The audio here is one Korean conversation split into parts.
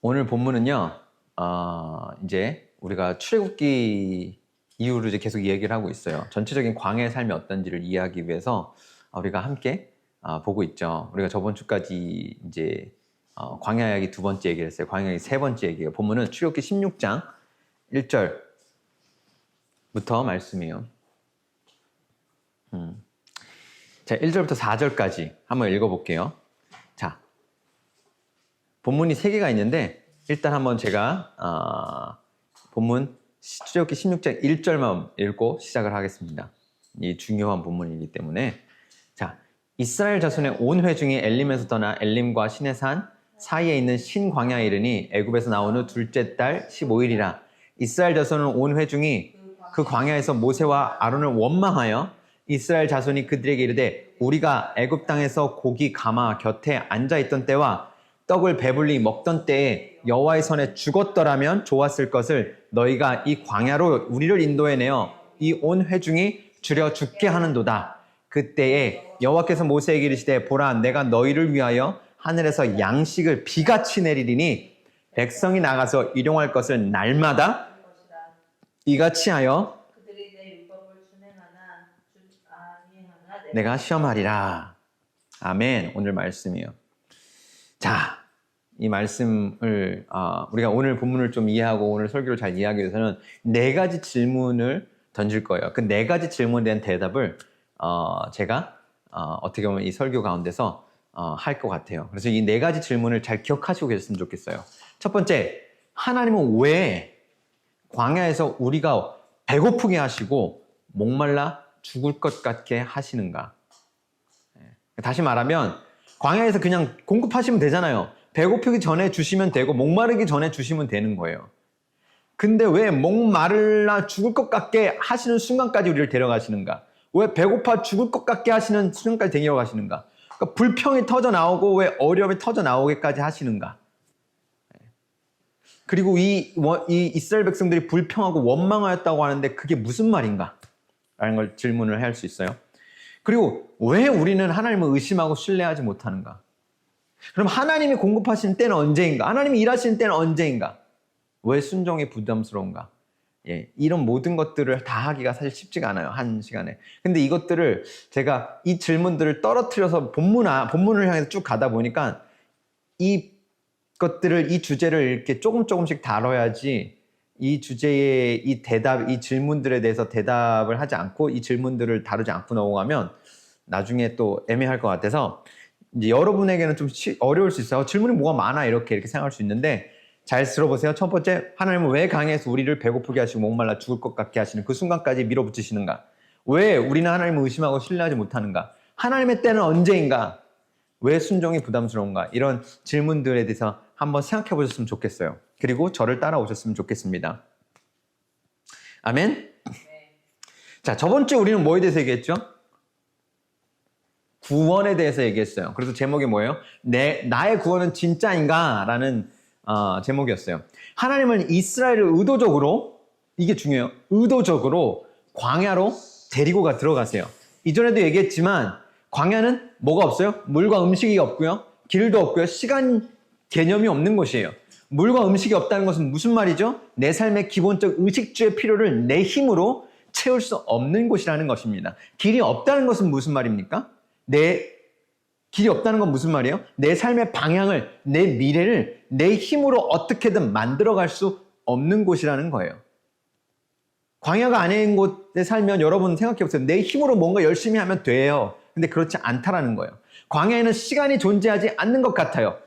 오늘 본문은요, 이제 우리가 출애굽기 이후로 이제 계속 얘기를 하고 있어요. 전체적인 광야의 삶이 어떤지를 이해하기 위해서 우리가 함께 보고 있죠. 우리가 저번 주까지 이제 광야 이야기 두 번째 얘기를 했어요. 광야 이야기 세 번째 얘기예요. 본문은 출애굽기 16장 1절부터 말씀이에요. 자, 1절부터 4절까지 한번 읽어볼게요. 자, 본문이 세 개가 있는데 일단 한번 제가 본문 출애굽기 16장 1절만 읽고 시작을 하겠습니다. 이 중요한 본문이기 때문에. 자, 이스라엘 자손의 온 회중이 엘림에서 떠나 엘림과 시내산 사이에 있는 신광야에 이르니 애굽에서 나온 후 둘째 달 15일이라. 이스라엘 자손은 온 회중이 그 광야에서 모세와 아론을 원망하여 이스라엘 자손이 그들에게 이르되 우리가 애굽 땅에서 고기 가마 곁에 앉아있던 때와 떡을 배불리 먹던 때에 여호와의 손에 죽었더라면 좋았을 것을 너희가 이 광야로 우리를 인도해내어 이 온 회중이 주려 죽게 하는도다. 그때에 여호와께서 모세에게 이르시되 보라 내가 너희를 위하여 하늘에서 양식을 비같이 내리리니 백성이 나가서 일용할 것을 날마다 이같이 하여 그들이 내 율법을 준행하나 아니하나 내가 시험하리라. 아멘. 오늘 말씀이에요. 자, 이 말씀을 우리가 오늘 본문을 좀 이해하고 오늘 설교를 잘 이해하기 위해서는 네 가지 질문을 던질 거예요. 그 네 가지 질문에 대한 대답을 제가 어떻게 보면 이 설교 가운데서 할 것 같아요. 그래서 이 네 가지 질문을 잘 기억하시고 계셨으면 좋겠어요. 첫 번째, 하나님은 왜 광야에서 우리가 배고프게 하시고 목말라 죽을 것 같게 하시는가? 다시 말하면 광야에서 그냥 공급하시면 되잖아요. 배고프기 전에 주시면 되고 목마르기 전에 주시면 되는 거예요. 근데 왜 목마르라 죽을 것 같게 하시는 순간까지 우리를 데려가시는가? 왜 배고파 죽을 것 같게 하시는 순간까지 데려가시는가? 그러니까 불평이 터져 나오고 왜 어려움이 터져 나오게까지 하시는가? 그리고 이 이스라엘 백성들이 불평하고 원망하였다고 하는데 그게 무슨 말인가? 라는 걸 질문을 할 수 있어요. 그리고 왜 우리는 하나님을 의심하고 신뢰하지 못하는가? 그럼 하나님이 공급하시는 때는 언제인가? 하나님이 일하시는 때는 언제인가? 왜 순종이 부담스러운가? 예, 이런 모든 것들을 다 하기가 사실 쉽지가 않아요. 한 시간에. 근데 이것들을 제가 이 질문들을 떨어뜨려서 본문을 향해서 쭉 가다 보니까 이 주제를 이렇게 조금씩 다뤄야지 이 주제의 이 질문들에 대해서 대답을 하지 않고 이 질문들을 다루지 않고 넘어가면 나중에 또 애매할 것 같아서 이제 여러분에게는 좀 어려울 수 있어요. 질문이 뭐가 많아 이렇게 생각할 수 있는데 잘 들어보세요. 첫 번째, 하나님은 왜 강에서 우리를 배고프게 하시고 목말라 죽을 것 같게 하시는 그 순간까지 밀어붙이시는가? 왜 우리는 하나님을 의심하고 신뢰하지 못하는가? 하나님의 때는 언제인가? 왜 순종이 부담스러운가? 이런 질문들에 대해서 한번 생각해 보셨으면 좋겠어요. 그리고 저를 따라오셨으면 좋겠습니다. 아멘? 네. 자, 저번 주에 우리는 뭐에 대해서 얘기했죠? 구원에 대해서 얘기했어요. 그래서 제목이 뭐예요? 나의 구원은 진짜인가? 라는 제목이었어요. 하나님은 이스라엘을 의도적으로, 이게 중요해요. 의도적으로 광야로 데리고 들어가세요. 이전에도 얘기했지만 광야는 뭐가 없어요? 물과 음식이 없고요. 길도 없고요. 시간 개념이 없는 곳이에요. 물과 음식이 없다는 것은 무슨 말이죠? 내 삶의 기본적 의식주의 필요를 내 힘으로 채울 수 없는 곳이라는 것입니다. 길이 없다는 것은 무슨 말입니까? 길이 없다는 건 무슨 말이에요? 내 삶의 방향을, 내 미래를 내 힘으로 어떻게든 만들어갈 수 없는 곳이라는 거예요. 광야가 아닌 곳에 살면 여러분 생각해보세요. 내 힘으로 뭔가 열심히 하면 돼요. 근데 그렇지 않다라는 거예요. 광야에는 시간이 존재하지 않는 것 같아요.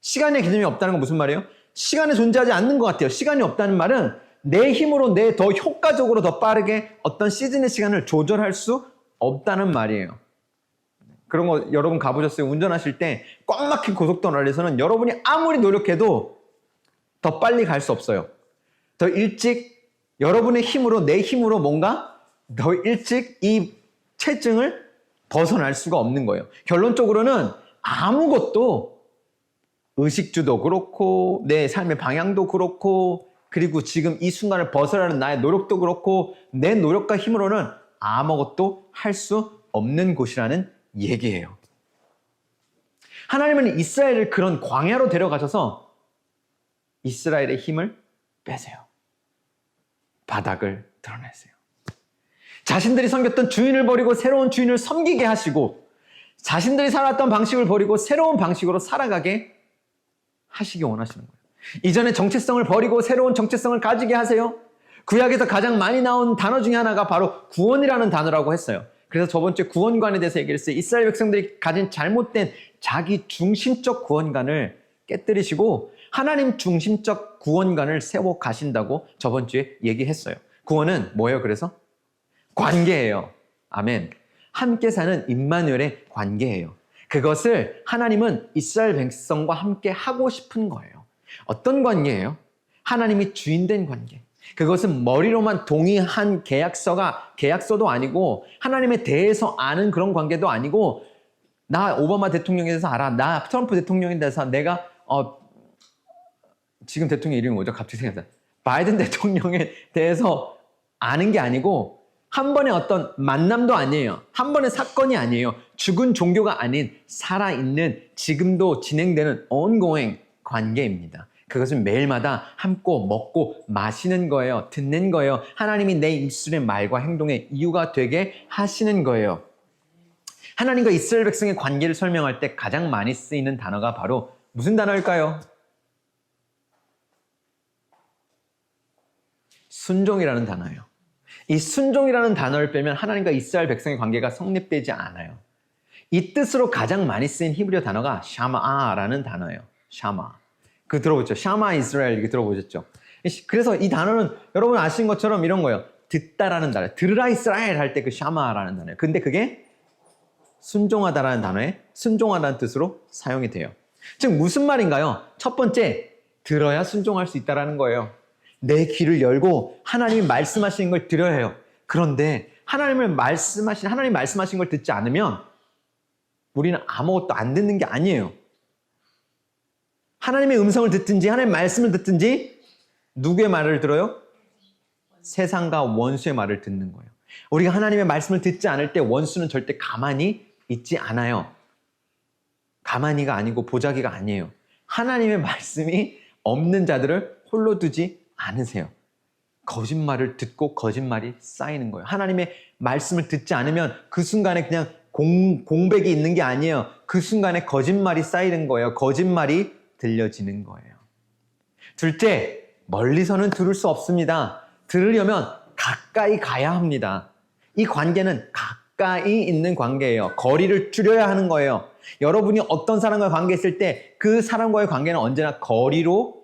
시간의 개념이 없다는 건 무슨 말이에요? 시간이 존재하지 않는 것 같아요. 시간이 없다는 말은 내 힘으로 더 효과적으로 더 빠르게 어떤 시즌의 시간을 조절할 수 없다는 말이에요. 그런 거 여러분 가보셨어요? 운전하실 때 꽉 막힌 고속도로에서는 여러분이 아무리 노력해도 더 빨리 갈 수 없어요. 더 일찍 여러분의 힘으로 내 힘으로 뭔가 더 일찍 이 체증을 벗어날 수가 없는 거예요. 결론적으로는 아무것도 의식주도 그렇고 내 삶의 방향도 그렇고 그리고 지금 이 순간을 벗어나는 나의 노력도 그렇고 내 노력과 힘으로는 아무것도 할 수 없는 곳이라는 얘기예요. 하나님은 이스라엘을 그런 광야로 데려가셔서 이스라엘의 힘을 빼세요. 바닥을 드러내세요. 자신들이 섬겼던 주인을 버리고 새로운 주인을 섬기게 하시고 자신들이 살았던 방식을 버리고 새로운 방식으로 살아가게 하시기 원하시는 거예요. 이전의 정체성을 버리고 새로운 정체성을 가지게 하세요. 구약에서 가장 많이 나온 단어 중에 하나가 바로 구원이라는 단어라고 했어요. 그래서 저번 주에 구원관에 대해서 얘기했어요. 이스라엘 백성들이 가진 잘못된 자기 중심적 구원관을 깨뜨리시고 하나님 중심적 구원관을 세워 가신다고 저번 주에 얘기했어요. 구원은 뭐예요? 그래서 관계예요. 아멘. 함께 사는 임마누엘의 관계예요. 그것을 하나님은 이스라엘 백성과 함께 하고 싶은 거예요. 어떤 관계예요? 하나님이 주인된 관계. 그것은 머리로만 동의한 계약서도 아니고 하나님에 대해서 아는 그런 관계도 아니고 나 오바마 대통령에 대해서 알아. 나 트럼프 대통령에 대해서 내가 지금 대통령 이름이 뭐죠? 갑자기 생각나. 바이든 대통령에 대해서 아는 게 아니고 한 번의 어떤 만남도 아니에요. 한 번의 사건이 아니에요. 죽은 종교가 아닌 살아있는 지금도 진행되는 ongoing 관계입니다. 그것은 매일마다 함께 먹고 마시는 거예요. 듣는 거예요. 하나님이 내 입술의 말과 행동의 이유가 되게 하시는 거예요. 하나님과 이스라엘 백성의 관계를 설명할 때 가장 많이 쓰이는 단어가 바로 무슨 단어일까요? 순종이라는 단어예요. 이 순종이라는 단어를 빼면 하나님과 이스라엘 백성의 관계가 성립되지 않아요. 이 뜻으로 가장 많이 쓰인 히브리어 단어가 샤마라는 단어예요. 샤마. 그 들어보셨죠? 샤마 이스라엘 이렇게 들어보셨죠? 그래서 이 단어는 여러분 아시는 것처럼 이런 거예요. 듣다라는 단어. 들으라 이스라엘 할 때 그 샤마라는 단어예요. 근데 그게 순종하다라는 단어에 순종하다는 뜻으로 사용이 돼요. 즉 무슨 말인가요? 첫 번째, 들어야 순종할 수 있다라는 거예요. 내 귀를 열고 하나님이 말씀하시는 걸 들어야 해요. 그런데 하나님 말씀하신 걸 듣지 않으면 우리는 아무것도 안 듣는 게 아니에요. 하나님의 음성을 듣든지 하나님의 말씀을 듣든지 누구의 말을 들어요? 세상과 원수의 말을 듣는 거예요. 우리가 하나님의 말씀을 듣지 않을 때 원수는 절대 가만히 있지 않아요. 가만히가 아니고 보자기가 아니에요. 하나님의 말씀이 없는 자들을 홀로 두지 않으세요. 거짓말을 듣고 거짓말이 쌓이는 거예요. 하나님의 말씀을 듣지 않으면 그 순간에 그냥 공백이 있는 게 아니에요. 그 순간에 거짓말이 쌓이는 거예요. 거짓말이 들려지는 거예요. 둘째, 멀리서는 들을 수 없습니다. 들으려면 가까이 가야 합니다. 이 관계는 가까이 있는 관계예요. 거리를 줄여야 하는 거예요. 여러분이 어떤 사람과 관계했을 때 그 사람과의 관계는 언제나 거리로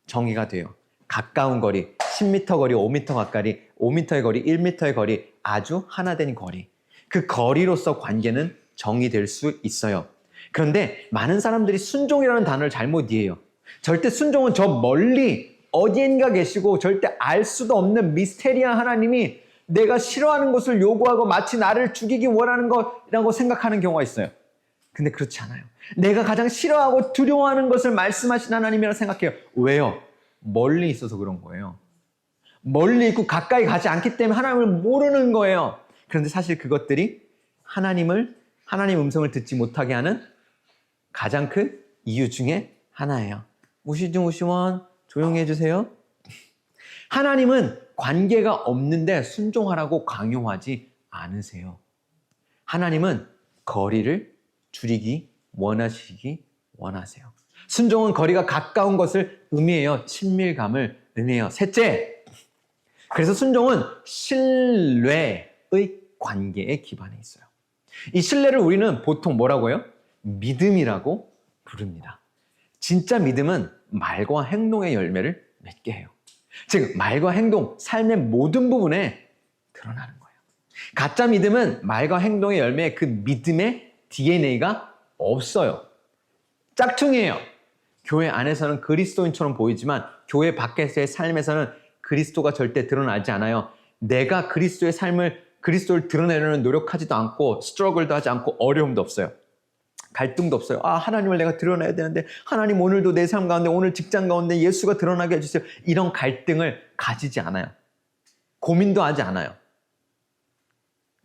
정의가 돼요. 가까운 거리, 10m 거리, 5m 가까이, 5m의 거리, 1m의 거리, 아주 하나된 거리. 그 거리로서 관계는 정의될 수 있어요. 그런데 많은 사람들이 순종이라는 단어를 잘못 이해해요. 절대 순종은 저 멀리 어디엔가 계시고 절대 알 수도 없는 미스테리한 하나님이 내가 싫어하는 것을 요구하고 마치 나를 죽이기 원하는 거라고 생각하는 경우가 있어요. 근데 그렇지 않아요. 내가 가장 싫어하고 두려워하는 것을 말씀하신 하나님이라고 생각해요. 왜요? 멀리 있어서 그런 거예요. 멀리 있고 가까이 가지 않기 때문에 하나님을 모르는 거예요. 그런데 사실 그것들이 하나님 음성을 듣지 못하게 하는 가장 큰 이유 중에 하나예요. 무시원 조용히 해주세요. 하나님은 관계가 없는데 순종하라고 강요하지 않으세요. 하나님은 거리를 줄이기 원하세요. 순종은 거리가 가까운 것을 의미해요. 친밀감을 의미해요. 셋째, 그래서 순종은 신뢰의 관계에 기반해 있어요. 이 신뢰를 우리는 보통 뭐라고 해요? 믿음이라고 부릅니다. 진짜 믿음은 말과 행동의 열매를 맺게 해요. 즉 말과 행동, 삶의 모든 부분에 드러나는 거예요. 가짜 믿음은 말과 행동의 열매에 그 믿음의 DNA가 없어요. 짝퉁이에요. 교회 안에서는 그리스도인처럼 보이지만 교회 밖에서의 삶에서는 그리스도가 절대 드러나지 않아요. 내가 그리스도를 드러내려는 노력하지도 않고 스트러글도 하지 않고 어려움도 없어요. 갈등도 없어요. 하나님을 내가 드러내야 되는데 하나님 오늘도 내 삶 가운데 오늘 직장 가운데 예수가 드러나게 해주세요. 이런 갈등을 가지지 않아요. 고민도 하지 않아요.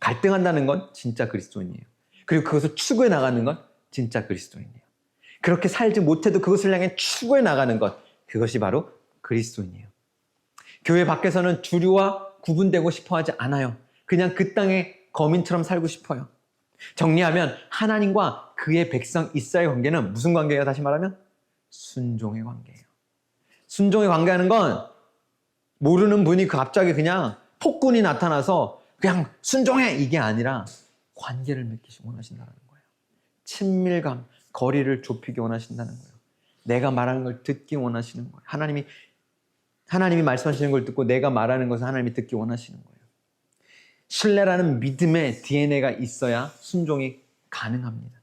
갈등한다는 건 진짜 그리스도인이에요. 그리고 그것을 추구해 나가는 건 진짜 그리스도인이에요. 그렇게 살지 못해도 그것을 향해 추구해 나가는 것, 그것이 바로 그리스도인이에요. 교회 밖에서는 주류와 구분되고 싶어 하지 않아요. 그냥 그 땅의 거민처럼 살고 싶어요. 정리하면 하나님과 그의 백성 이스라엘 관계는 무슨 관계예요? 다시 말하면 순종의 관계예요. 순종의 관계하는 건 모르는 분이 갑자기 그냥 폭군이 나타나서 그냥 순종해! 이게 아니라 관계를 맺기시 원하신다는 거예요. 친밀감, 거리를 좁히기 원하신다는 거예요. 내가 말하는 걸 듣기 원하시는 거예요. 하나님이 말씀하시는 걸 듣고 내가 말하는 것을 하나님이 듣기 원하시는 거예요. 신뢰라는 믿음의 DNA가 있어야 순종이 가능합니다.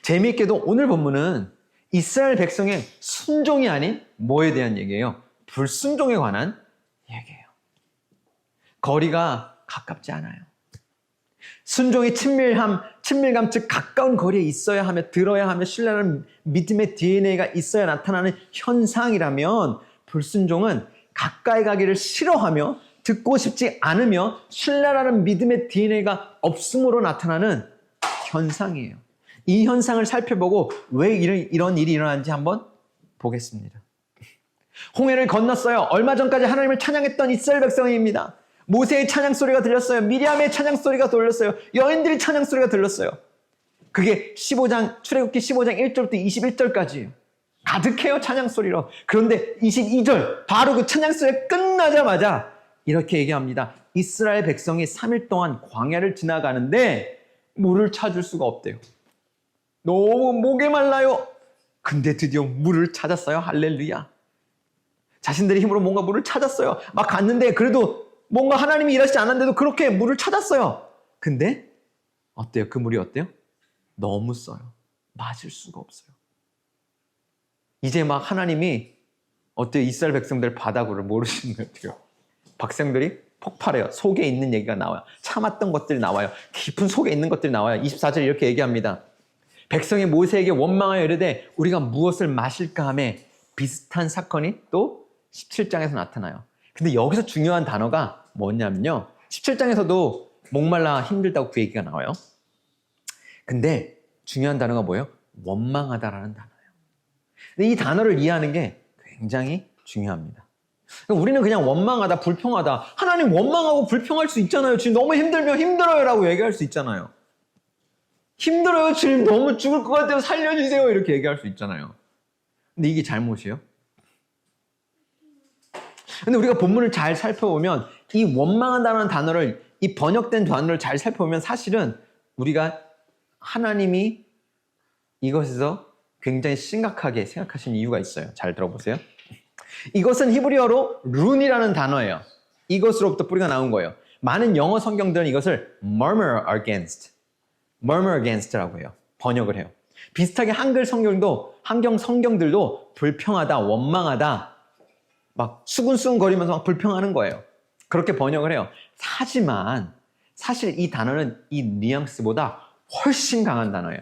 재미있게도 오늘 본문은 이스라엘 백성의 순종이 아닌 뭐에 대한 얘기예요? 불순종에 관한 얘기예요. 거리가 가깝지 않아요. 순종이 친밀감, 즉 가까운 거리에 있어야 하며 들어야 하며 신뢰라는 믿음의 DNA가 있어야 나타나는 현상이라면 불순종은 가까이 가기를 싫어하며 듣고 싶지 않으며 신뢰라는 믿음의 DNA가 없음으로 나타나는 현상이에요. 이 현상을 살펴보고 왜 이런 일이 일어나는지 한번 보겠습니다. 홍해를 건넜어요. 얼마 전까지 하나님을 찬양했던 이스라엘 백성입니다. 모세의 찬양 소리가 들렸어요. 미리암의 찬양 소리가 들렸어요. 여인들의 찬양 소리가 들렸어요. 그게 출애굽기 15장 1절부터 21절까지예요. 가득해요, 찬양 소리로. 그런데 22절, 바로 그 찬양 소리가 끝나자마자 이렇게 얘기합니다. 이스라엘 백성이 3일 동안 광야를 지나가는데 물을 찾을 수가 없대요. 너무 목에 말라요. 근데 드디어 물을 찾았어요. 할렐루야. 자신들의 힘으로 뭔가 물을 찾았어요. 막 갔는데 그래도 뭔가 하나님이 일하시지 않았는데도 그렇게 물을 찾았어요. 근데 어때요? 그 물이 어때요? 너무 써요. 마실 수가 없어요. 이제 막 하나님이 어때요? 이스라엘 백성들 바다구를 모르시는 것 같아요. 백성들이 폭발해요. 속에 있는 얘기가 나와요. 참았던 것들이 나와요. 깊은 속에 있는 것들이 나와요. 24절 이렇게 얘기합니다. 백성이 모세에게 원망하여 이르되 우리가 무엇을 마실까 하며 비슷한 사건이 또 17장에서 나타나요. 근데 여기서 중요한 단어가 뭐냐면요. 17장에서도 목말라 힘들다고 그 얘기가 나와요. 근데 중요한 단어가 뭐예요? 원망하다라는 단어예요. 근데 이 단어를 이해하는 게 굉장히 중요합니다. 우리는 그냥 원망하다, 불평하다. 하나님 원망하고 불평할 수 있잖아요. 지금 너무 힘들면 힘들어요라고 얘기할 수 있잖아요. 힘들어요. 지금 너무 죽을 것 같아요. 살려주세요. 이렇게 얘기할 수 있잖아요. 근데 이게 잘못이에요. 근데 우리가 본문을 잘 살펴보면 이 원망한다는 단어를, 이 번역된 단어를 잘 살펴보면 사실은 우리가 하나님이 이것에서 굉장히 심각하게 생각하신 이유가 있어요. 잘 들어보세요. 이것은 히브리어로 룬이라는 단어예요. 이것으로부터 뿌리가 나온 거예요. 많은 영어 성경들은 이것을 murmur against라고 해요. 번역을 해요. 비슷하게 한글 성경들도 불평하다, 원망하다, 막 수근수근거리면서 막 불평하는 거예요. 그렇게 번역을 해요. 하지만 사실 이 단어는 이 뉘앙스보다 훨씬 강한 단어예요.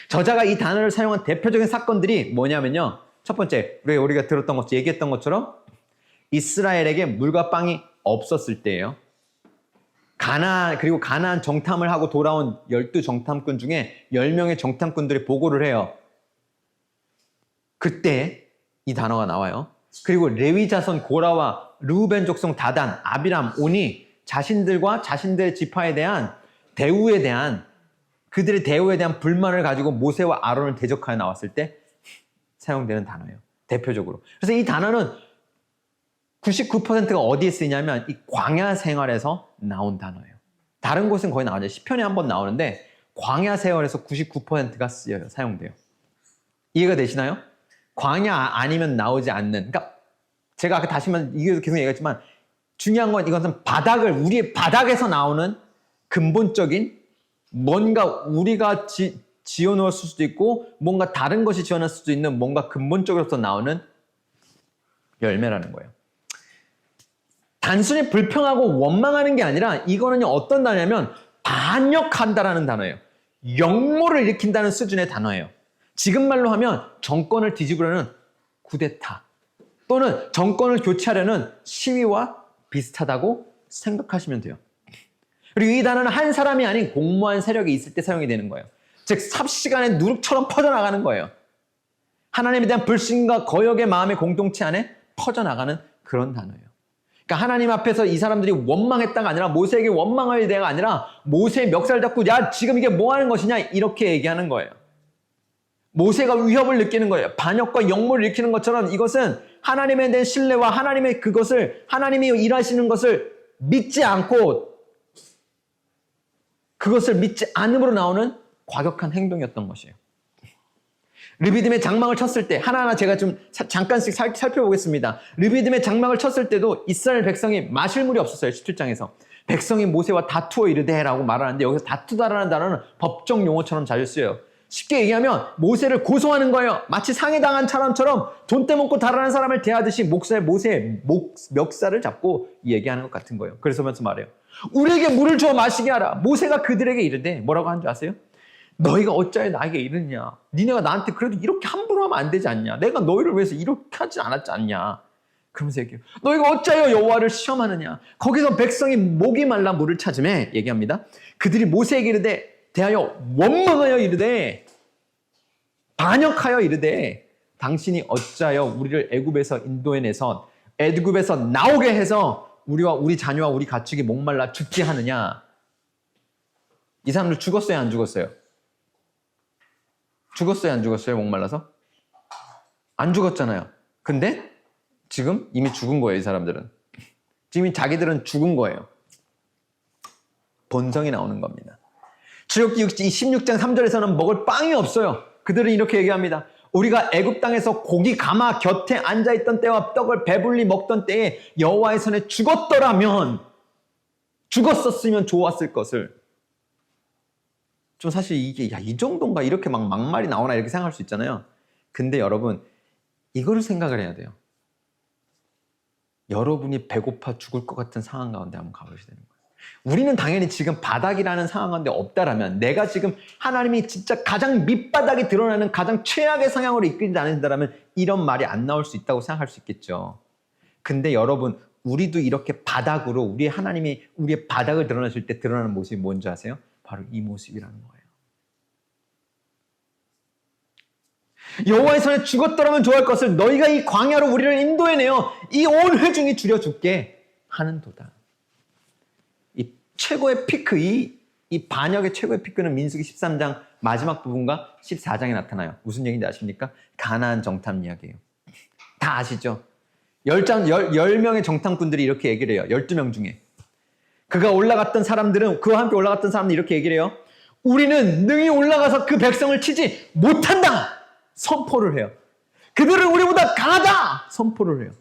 저자가 이 단어를 사용한 대표적인 사건들이 뭐냐면요. 첫 번째, 우리가 들었던 것처럼, 얘기했던 것처럼 이스라엘에게 물과 빵이 없었을 때예요. 그리고 가나안 정탐을 하고 돌아온 12 정탐꾼 중에 10명의 정탐꾼들이 보고를 해요. 그때 이 단어가 나와요. 그리고 레위 자손 고라와 르우벤 족속 다단, 아비람, 온이 자신들의 지파에 대한 그들의 대우에 대한 불만을 가지고 모세와 아론을 대적하여 나왔을 때 사용되는 단어예요. 대표적으로. 그래서 이 단어는 99%가 어디에 쓰이냐면 이 광야 생활에서 나온 단어예요. 다른 곳은 거의 나오죠. 시편에 한번 나오는데 광야 생활에서 99%가 쓰여요. 사용돼요. 이해가 되시나요? 광야 아니면 나오지 않는. 그러니까 제가 아까 다시만 이게 계속 얘기했지만 중요한 건 이것은 우리의 바닥에서 나오는 근본적인 뭔가 우리가 지어놓을 수도 있고 뭔가 다른 것이 지어놨을 수도 있는 뭔가 근본적으로서 나오는 열매라는 거예요. 단순히 불평하고 원망하는 게 아니라 이거는 어떤 단어냐면 반역한다라는 단어예요. 역모를 일으킨다는 수준의 단어예요. 지금 말로 하면 정권을 뒤집으려는 쿠데타 또는 정권을 교체하려는 시위와 비슷하다고 생각하시면 돼요. 그리고 이 단어는 한 사람이 아닌 공모한 세력이 있을 때 사용이 되는 거예요. 즉 삽시간에 누룩처럼 퍼져나가는 거예요. 하나님에 대한 불신과 거역의 마음의 공동체 안에 퍼져나가는 그런 단어예요. 그러니까 하나님 앞에서 이 사람들이 원망했다가 아니라 모세에게 원망할 때가 아니라 모세의 멱살 잡고 야 지금 이게 뭐 하는 것이냐 이렇게 얘기하는 거예요. 모세가 위협을 느끼는 거예요. 반역과 역모를 일으키는 것처럼 이것은 하나님에 대한 신뢰와 하나님의 그것을 하나님이 일하시는 것을 믿지 않고 그것을 믿지 않음으로 나오는 과격한 행동이었던 것이에요. 르비딤의 장막을 쳤을 때 하나하나 제가 좀 잠깐씩 살펴보겠습니다. 르비딤의 장막을 쳤을 때도 이스라엘 백성이 마실 물이 없었어요. 17장에서. 백성이 모세와 다투어 이르되라고 말하는데 여기서 다투다라는 단어는 법정 용어처럼 자주 쓰여요. 쉽게 얘기하면 모세를 고소하는 거예요. 마치 상해당한 사람처럼 돈 떼먹고 달아난 사람을 대하듯이 모세의 멱살을 잡고 얘기하는 것 같은 거예요. 그래서 말해요. 우리에게 물을 주어 마시게 하라. 모세가 그들에게 이르되 뭐라고 한 줄 아세요? 너희가 어찌하여 나에게 이르냐? 니네가 나한테 그래도 이렇게 함부로 하면 안 되지 않냐? 내가 너희를 위해서 이렇게 하지 않았지 않냐? 그러면서 얘기해요. 너희가 어찌하여 여호와를 시험하느냐? 거기서 백성이 목이 말라 물을 찾으매 얘기합니다. 그들이 모세에게 이르되 대하여 원망하여 이르되 반역하여 이르되 당신이 어찌하여 우리를 애굽에서 인도해내서 애굽에서 나오게 해서 우리와 우리 자녀와 우리 가축이 목말라 죽지 하느냐? 이 사람들 죽었어요, 안 죽었어요? 죽었어요, 안 죽었어요? 목말라서? 안 죽었잖아요. 근데 지금 이미 죽은 거예요, 이 사람들은. 지금 자기들은 죽은 거예요. 본성이 나오는 겁니다. 출애굽기 16장 3절에서는 먹을 빵이 없어요. 그들은 이렇게 얘기합니다. 우리가 애굽 땅에서 고기 가마 곁에 앉아있던 때와 떡을 배불리 먹던 때에 여호와의 손에 죽었더라면 죽었었으면 좋았을 것을. 좀 사실 이게 이 정도인가 이렇게 막 막말이 나오나 이렇게 생각할 수 있잖아요. 근데 여러분 이거를 생각을 해야 돼요. 여러분이 배고파 죽을 것 같은 상황 가운데 한번 가보셔야 되는 거예요. 우리는 당연히 지금 바닥이라는 상황 가운데 없다라면 내가 지금 하나님이 진짜 가장 밑바닥이 드러나는 가장 최악의 상황으로 이끌지 않는다라면 이런 말이 안 나올 수 있다고 생각할 수 있겠죠. 근데 여러분 우리도 이렇게 바닥으로 우리의 하나님이 우리의 바닥을 드러내실 때 드러나는 모습이 뭔지 아세요? 바로 이 모습이라는 거예요. 여호와의 손에 죽었더라면 좋아할 것을 너희가 이 광야로 우리를 인도해내어 이 온 회중이 줄여 죽게 하는도다. 이 최고의 피크, 이 반역의 최고의 피크는 민수기 13장 마지막 부분과 14장에 나타나요. 무슨 얘기인지 아십니까? 가나안 정탐 이야기예요. 다 아시죠? 10명의 정탐꾼들이 이렇게 얘기를 해요. 12명 중에. 그와 함께 올라갔던 사람들이 이렇게 얘기를 해요. 우리는 능히 올라가서 그 백성을 치지 못한다! 선포를 해요. 그들은 우리보다 강하다! 선포를 해요.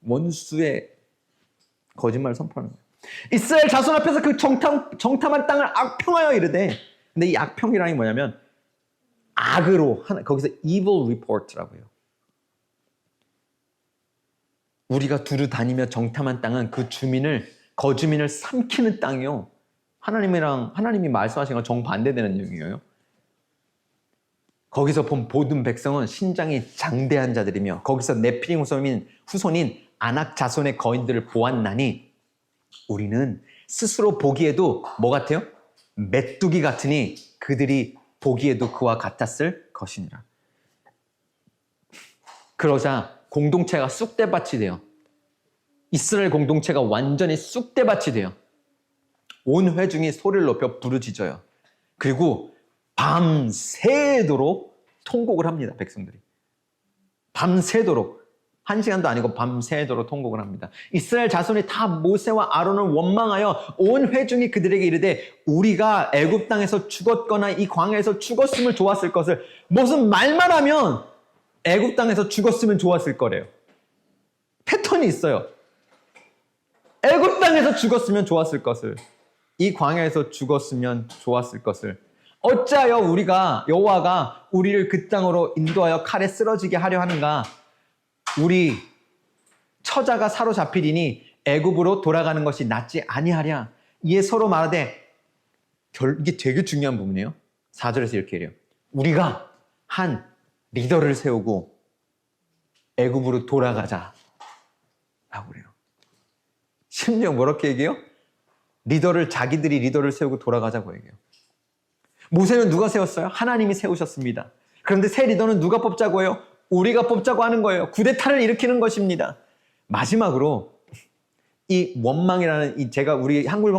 원수의 거짓말을 선포하는 거예요. 이스라엘 자손 앞에서 그 정탐한 땅을 악평하여 이르되, 근데 이 악평이라는 게 뭐냐면 악으로 거기서 evil report라고 해요. 우리가 두루 다니며 정탐한 땅은 그 거주민을 삼키는 땅이요. 하나님이 말씀하신 건 정반대되는 얘기예요. 거기서 본 모든 백성은 신장이 장대한 자들이며 거기서 네피림 후손인 아낙 자손의 거인들을 보았나니 우리는 스스로 보기에도 뭐 같아요? 메뚜기 같으니 그들이 보기에도 그와 같았을 것이니라. 그러자 공동체가 쑥대밭이 돼요. 이스라엘 공동체가 완전히 쑥대밭이 돼요. 온 회중이 소리를 높여 부르짖어요. 그리고 밤새도록 통곡을 합니다. 백성들이. 밤새도록. 1시간도 아니고 밤새도록 통곡을 합니다. 이스라엘 자손이 다 모세와 아론을 원망하여 온 회중이 그들에게 이르되 우리가 애굽 땅에서 죽었거나 이 광야에서 죽었으면 좋았을 것을 무슨 말만 하면 애굽 땅에서 죽었으면 좋았을 거래요. 패턴이 있어요. 애굽 땅에서 죽었으면 좋았을 것을, 이 광야에서 죽었으면 좋았을 것을, 어찌하여 여호와가 우리를 그 땅으로 인도하여 칼에 쓰러지게 하려 하는가? 우리 처자가 사로잡히리니 애굽으로 돌아가는 것이 낫지 아니하랴. 이에 서로 말하되, 이게 되게 중요한 부분이에요. 4절에서 이렇게 해요. 우리가 한 리더를 세우고 애굽으로 돌아가자 라고 그래요. 심지어 뭐렇게 얘기해요? 자기들이 리더를 세우고 돌아가자고 얘기해요. 모세는 누가 세웠어요? 하나님이 세우셨습니다. 그런데 새 리더는 누가 뽑자고 해요? 우리가 뽑자고 하는 거예요. 쿠데타를 일으키는 것입니다. 마지막으로 이 원망이라는 제가 우리 한국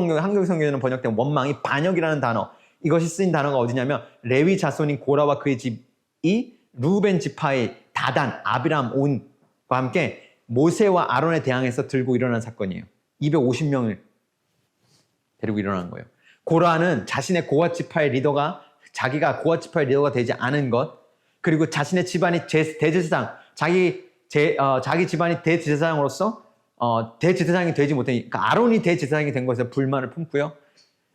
성경에는 번역된 원망이 반역이라는 단어, 이것이 쓰인 단어가 어디냐면 레위 자손인 고라와 그의 집이 루벤 지파의 다단, 아비람, 온과 함께 모세와 아론에 대항해서 들고 일어난 사건이에요. 250명을 데리고 일어난 거예요. 고라는 자신의 고앗 지파의 리더가 자기가 고앗 지파의 리더가 되지 않은 것, 그리고 자신의 집안이 대제사장, 자기 집안이 대제사장으로서 대제사장이 되지 못하니, 그러니까 아론이 대제사장이 된 것에 불만을 품고요.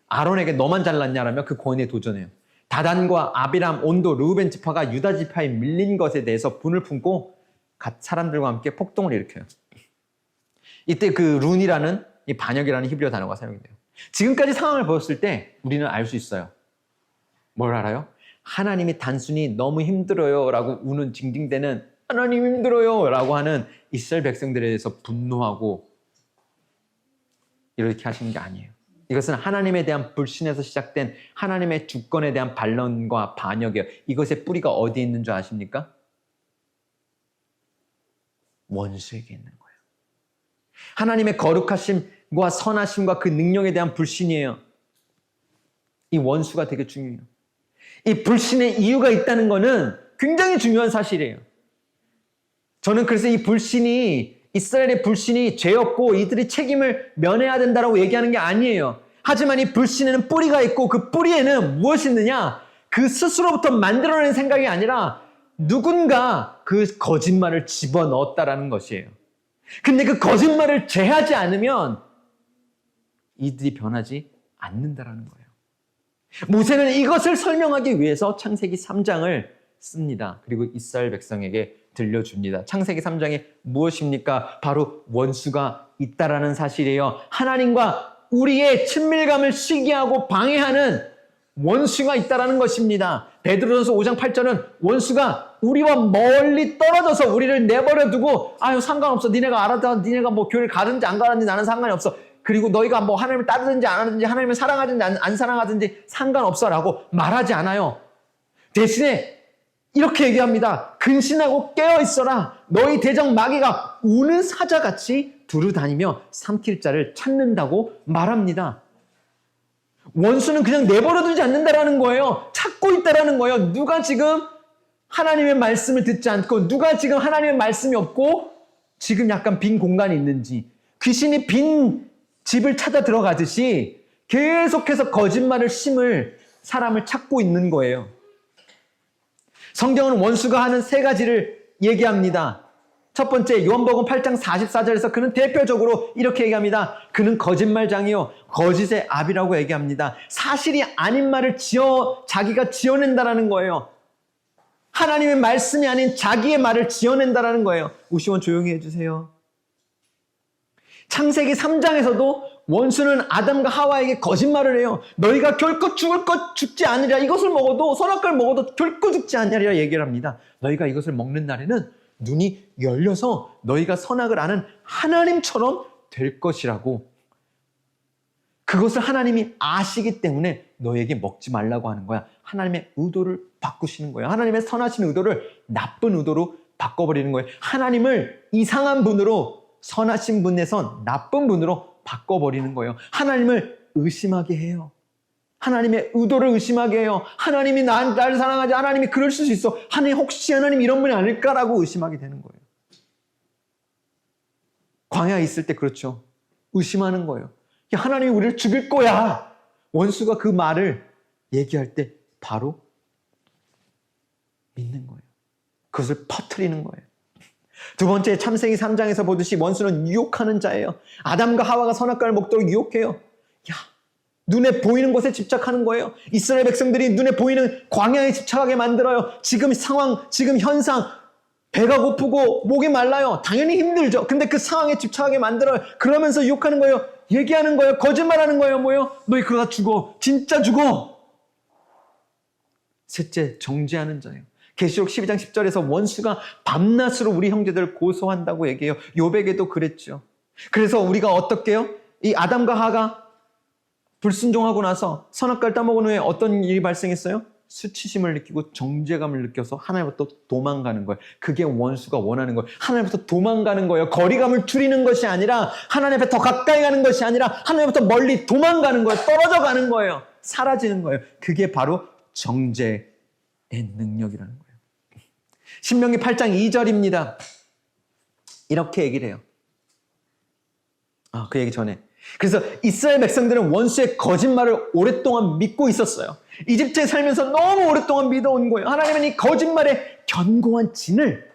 아론에게 너만 잘났냐라며 그 권위에 도전해요. 다단과 아비람, 온도, 르우벤 지파가 유다 지파에 밀린 것에 대해서 분을 품고 갓 사람들과 함께 폭동을 일으켜요. 이때 그 룬이라는 이 반역이라는 히브리어 단어가 사용이 돼요. 지금까지 상황을 보았을 때 우리는 알 수 있어요. 뭘 알아요? 하나님이 단순히 너무 힘들어요 라고 우는 징징대는 하나님 힘들어요 라고 하는 이스라엘 백성들에 대해서 분노하고 이렇게 하시는 게 아니에요. 이것은 하나님에 대한 불신에서 시작된 하나님의 주권에 대한 반론과 반역이에요. 이것의 뿌리가 어디에 있는 줄 아십니까? 원수에게 있는 거예요. 하나님의 거룩하심과 선하심과 그 능력에 대한 불신이에요. 이 원수가 되게 중요해요. 이 불신의 이유가 있다는 것은 굉장히 중요한 사실이에요. 저는 그래서 이 불신이, 이스라엘의 불신이 죄였고 이들이 책임을 면해야 된다고 얘기하는 게 아니에요. 하지만 이 불신에는 뿌리가 있고 그 뿌리에는 무엇이 있느냐? 그 스스로부터 만들어낸 생각이 아니라 누군가 그 거짓말을 집어넣었다라는 것이에요. 근데 그 거짓말을 제하지 않으면 이들이 변하지 않는다라는 거예요. 모세는 이것을 설명하기 위해서 창세기 3장을 씁니다. 그리고 이스라엘 백성에게 들려줍니다. 창세기 3장에 무엇입니까? 바로 원수가 있다라는 사실이에요. 하나님과 우리의 친밀감을 시기하고 방해하는 원수가 있다라는 것입니다. 베드로전서 5장 8절은 원수가 우리와 멀리 떨어져서 우리를 내버려 두고 아유 상관없어. 니네가 알아서 니네가 뭐 교회를 가든지 안 가든지 나는 상관이 없어. 그리고 너희가 뭐 하나님을 따르든지 안 하든지 하나님을 사랑하든지 안 사랑하든지 상관없어 라고 말하지 않아요. 대신에 이렇게 얘기합니다. 근신하고 깨어있어라. 너희 대적 마귀가 우는 사자같이 두루다니며 삼킬 자를 찾는다고 말합니다. 원수는 그냥 내버려두지 않는다라는 거예요. 찾고 있다라는 거예요. 누가 지금 하나님의 말씀을 듣지 않고 누가 지금 하나님의 말씀이 없고 지금 약간 빈 공간이 있는지, 귀신이 빈 집을 찾아 들어가듯이 계속해서 거짓말을 심을 사람을 찾고 있는 거예요. 성경은 원수가 하는 세 가지를 얘기합니다. 첫 번째, 요한복음 8장 44절에서 그는 대표적으로 이렇게 얘기합니다. 그는 거짓말장이요 거짓의 아비라고 얘기합니다. 사실이 아닌 말을 자기가 지어낸다라는 거예요. 하나님의 말씀이 아닌 자기의 말을 지어낸다라는 거예요. 우시원 조용히 해주세요. 창세기 3장에서도 원수는 아담과 하와에게 거짓말을 해요. 너희가 결코 죽지 않으리라. 이것을 먹어도, 선악과를 먹어도 결코 죽지 않으리라 얘기를 합니다. 너희가 이것을 먹는 날에는 눈이 열려서 너희가 선악을 아는 하나님처럼 될 것이라고. 그것을 하나님이 아시기 때문에 너희에게 먹지 말라고 하는 거야. 하나님의 의도를 바꾸시는 거예요. 하나님의 선하신 의도를 나쁜 의도로 바꿔버리는 거예요. 하나님을 이상한 분으로, 선하신 분에서 나쁜 분으로 바꿔버리는 거예요. 하나님을 의심하게 해요. 하나님의 의도를 의심하게 해요. 하나님이 나를 사랑하지, 하나님이 그럴 수 있어. 하나님 혹시 하나님 이런 분이 아닐까라고 의심하게 되는 거예요. 광야에 있을 때 그렇죠. 의심하는 거예요. 하나님이 우리를 죽일 거야. 원수가 그 말을 얘기할 때 바로 믿는 거예요. 그것을 퍼뜨리는 거예요. 두 번째, 창세기 3장에서 보듯이 원수는 유혹하는 자예요. 아담과 하와가 선악과를 먹도록 유혹해요. 눈에 보이는 것에 집착하는 거예요. 이스라엘 백성들이 눈에 보이는 광야에 집착하게 만들어요. 지금 상황, 지금 현상, 배가 고프고 목이 말라요. 당연히 힘들죠. 근데 그 상황에 집착하게 만들어요. 그러면서 유혹하는 거예요. 얘기하는 거예요. 거짓말하는 거예요. 뭐예요? 너희 그러다 죽어. 진짜 죽어. 셋째, 정죄하는 자예요. 계시록 12장 10절에서 원수가 밤낮으로 우리 형제들을 고소한다고 얘기해요. 욥에게도 그랬죠. 그래서 우리가 어떻게 해요? 이 아담과 하가 불순종하고 나서 선악과를 따먹은 후에 어떤 일이 발생했어요? 수치심을 느끼고 정죄감을 느껴서 하나님부터 도망가는 거예요. 그게 원수가 원하는 거예요. 하나님부터 도망가는 거예요. 거리감을 줄이는 것이 아니라 하나님 앞에 더 가까이 가는 것이 아니라 하나님부터 멀리 도망가는 거예요. 떨어져 가는 거예요. 사라지는 거예요. 그게 바로 정죄의 능력이라는 거예요. 신명기 8장 2절입니다. 이렇게 얘기를 해요. 그 얘기 전에. 그래서 이스라엘 백성들은 원수의 거짓말을 오랫동안 믿고 있었어요. 이집트에 살면서 너무 오랫동안 믿어온 거예요. 하나님은 이 거짓말의 견고한 진을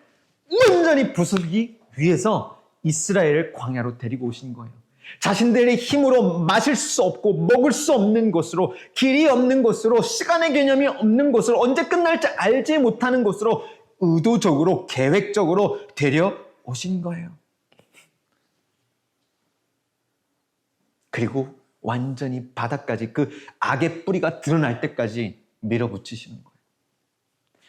완전히 부수기 위해서 이스라엘을 광야로 데리고 오신 거예요. 자신들의 힘으로 마실 수 없고 먹을 수 없는 곳으로, 길이 없는 곳으로, 시간의 개념이 없는 곳으로, 언제 끝날지 알지 못하는 곳으로 의도적으로 계획적으로 데려오신 거예요. 그리고 완전히 바닥까지 그 악의 뿌리가 드러날 때까지 밀어붙이시는 거예요.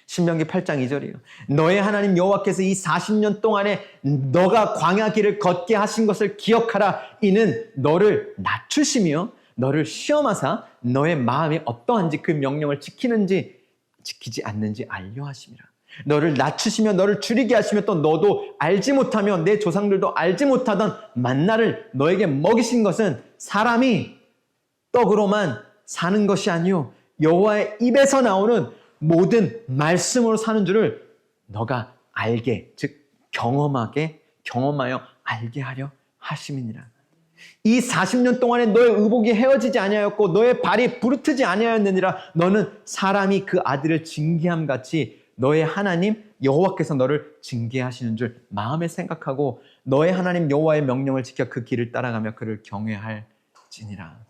신명기 8장 2절이에요. 너의 하나님 여호와께서 이 40년 동안에 너가 광야 길을 걷게 하신 것을 기억하라. 이는 너를 낮추시며 너를 시험하사 너의 마음이 어떠한지 그 명령을 지키는지 지키지 않는지 알려 하심이라. 너를 낮추시며 너를 줄이게 하시며 또 너도 알지 못하며 내 조상들도 알지 못하던 만나를 너에게 먹이신 것은 사람이 떡으로만 사는 것이 아니요 여호와의 입에서 나오는 모든 말씀으로 사는 줄을 너가 알게, 즉 경험하여 알게 하려 하심이니라. 이 40년 동안에 너의 의복이 헤어지지 아니하였고 너의 발이 부르트지 아니하였느니라. 너는 사람이 그 아들을 징계함 같이 너의 하나님 여호와께서 너를 징계하시는 줄 마음에 생각하고 너의 하나님 여호와의 명령을 지켜 그 길을 따라가며 그를 경외할지니라.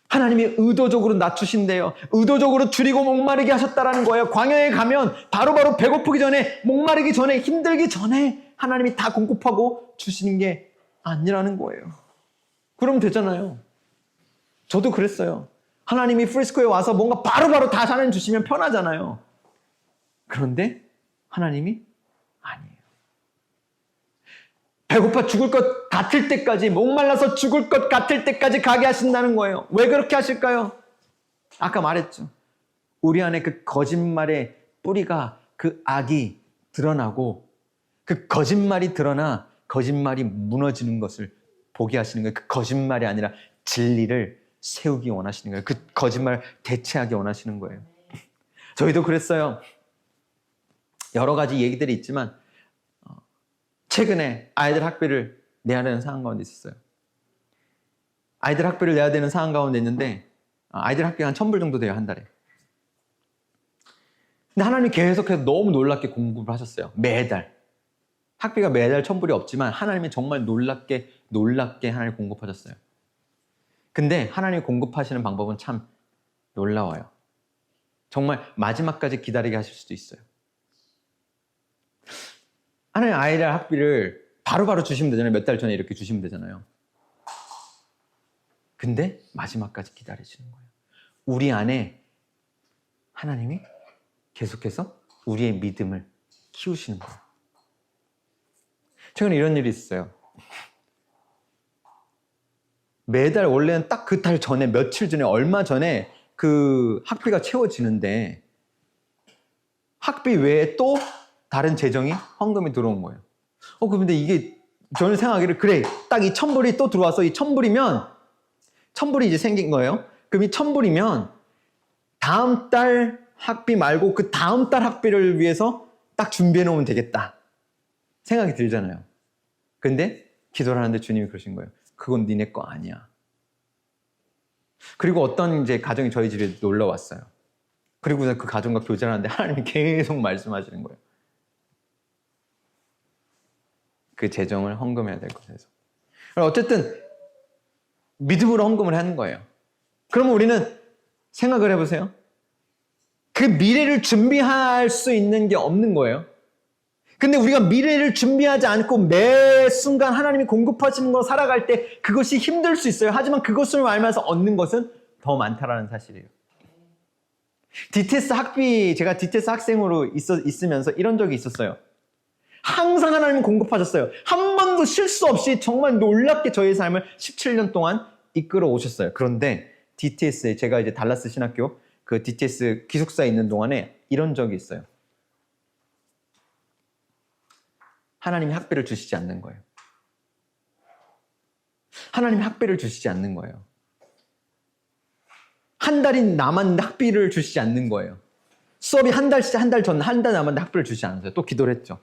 하나님이 의도적으로 낮추신대요. 의도적으로 줄이고 목마르게 하셨다라는 거예요. 광야에 가면 바로바로 배고프기 전에, 목마르기 전에, 힘들기 전에 하나님이 다 공급하고 주시는 게 아니라는 거예요. 그러면 되잖아요. 저도 그랬어요. 하나님이 프리스코에 와서 뭔가 바로바로 다 하나님 주시면 편하잖아요. 그런데 하나님이 아니에요. 배고파 죽을 것 같을 때까지, 목말라서 죽을 것 같을 때까지 가게 하신다는 거예요. 왜 그렇게 하실까요? 아까 말했죠. 우리 안에 그 거짓말의 뿌리가, 그 악이 드러나고 그 거짓말이 드러나 거짓말이 무너지는 것을 보게 하시는 거예요. 그 거짓말이 아니라 진리를 세우기 원하시는 거예요. 그 거짓말을 대체하기 원하시는 거예요. 저희도 그랬어요. 여러 가지 얘기들이 있지만 최근에 아이들 학비를 내야 되는 상황 가운데 있었어요. 아이들 학비를 내야 되는 상황 가운데 있는데 아이들 학비가 한 1,000불 정도 돼요, 한 달에. 근데 하나님이 계속해서 너무 놀랍게 공급을 하셨어요. 매달. 학비가 매달 1,000불이 없지만 하나님이 정말 놀랍게 하나님 공급하셨어요. 근데 하나님이 공급하시는 방법은 참 놀라워요. 정말 마지막까지 기다리게 하실 수도 있어요. 하나님 아이들 학비를 바로바로 주시면 되잖아요. 몇 달 전에 이렇게 주시면 되잖아요. 근데 마지막까지 기다리시는 거예요. 우리 안에 하나님이 계속해서 우리의 믿음을 키우시는 거예요. 최근에 이런 일이 있어요. 매달 원래는 딱 그 달 전에, 며칠 전에, 얼마 전에 그 학비가 채워지는데 학비 외에 또 다른 재정이, 헌금이 들어온 거예요. 근데 이게 저는 생각하기를, 그래, 딱 이 1,000불이 또 들어와서 이 1,000불이 이제 생긴 거예요. 그럼 이 1,000불이면 다음 달 학비 말고 그 다음 달 학비를 위해서 딱 준비해 놓으면 되겠다 생각이 들잖아요. 근데 기도를 하는데 주님이 그러신 거예요. 그건 니네 거 아니야. 그리고 어떤 이제 가정이 저희 집에 놀러 왔어요. 그리고 그 가정과 교제를 하는데 하나님이 계속 말씀하시는 거예요. 그 재정을 헌금해야 될 것에서. 어쨌든 믿음으로 헌금을 하는 거예요. 그러면 우리는 생각을 해보세요. 그 미래를 준비할 수 있는 게 없는 거예요. 근데 우리가 미래를 준비하지 않고 매 순간 하나님이 공급하시는 거 살아갈 때 그것이 힘들 수 있어요. 하지만 그것을 알면서 얻는 것은 더 많다라는 사실이에요. DTS 학비, 제가 DTS 학생으로 있으면서 이런 적이 있었어요. 항상 하나님은 공급하셨어요. 한 번도 실수 없이 정말 놀랍게 저의 삶을 17년 동안 이끌어 오셨어요. 그런데 DTS에 제가 이제 달라스 신학교 그 DTS 기숙사에 있는 동안에 이런 적이 있어요. 하나님이 학비를 주시지 않는 거예요. 하나님이 학비를 주시지 않는 거예요. 한 달이 남았는데 학비를 주시지 않는 거예요. 수업이 한 달 남았는데 학비를 주시지 않으세요. 또 기도를 했죠.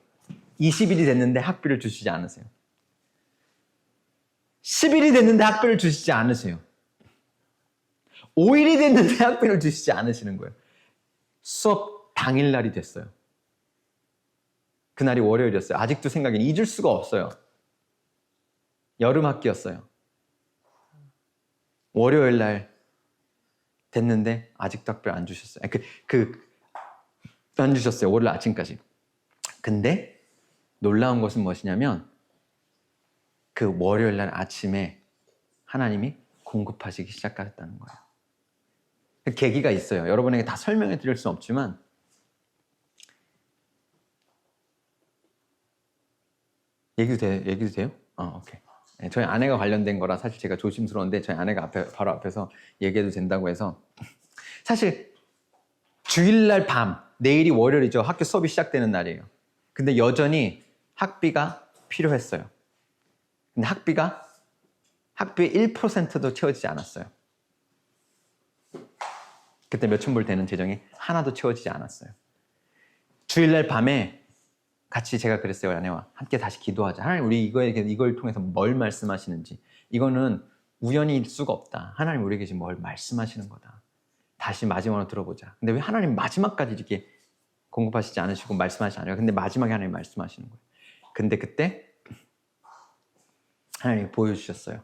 20일이 됐는데 학비를 주시지 않으세요. 10일이 됐는데 학비를 주시지 않으세요. 5일이 됐는데 학비를 주시지 않으시는 거예요. 수업 당일날이 됐어요. 그날이 월요일이었어요. 아직도 생각이 잊을 수가 없어요. 여름 학기였어요. 월요일 날 됐는데 아직도 학비를 안 주셨어요. 안 주셨어요. 월요일 아침까지. 근데 놀라운 것은 무엇이냐면 그 월요일 날 아침에 하나님이 공급하시기 시작하셨다는 거예요. 그 계기가 있어요. 여러분에게 다 설명해 드릴 수는 없지만 얘기도 돼요? 오케이. 네, 저희 아내가 관련된 거라 사실 제가 조심스러운데 저희 아내가 바로 앞에서 얘기해도 된다고 해서 사실 주일날 밤, 내일이 월요일이죠. 학교 수업이 시작되는 날이에요. 근데 여전히 학비가 필요했어요. 근데 학비의 1%도 채워지지 않았어요. 그때 몇천 불 되는 재정이 하나도 채워지지 않았어요. 주일날 밤에 같이 제가 그랬어요. 아내와 함께 다시 기도하자. 하나님 우리 이걸 통해서 뭘 말씀하시는지. 이거는 우연일 수가 없다. 하나님 우리에게 지금 뭘 말씀하시는 거다. 다시 마지막으로 들어보자. 근데 왜 하나님 마지막까지 이렇게 공급하시지 않으시고 말씀하시지 않아요? 근데 마지막에 하나님 말씀하시는 거예요. 근데 그때 하나님이 보여주셨어요.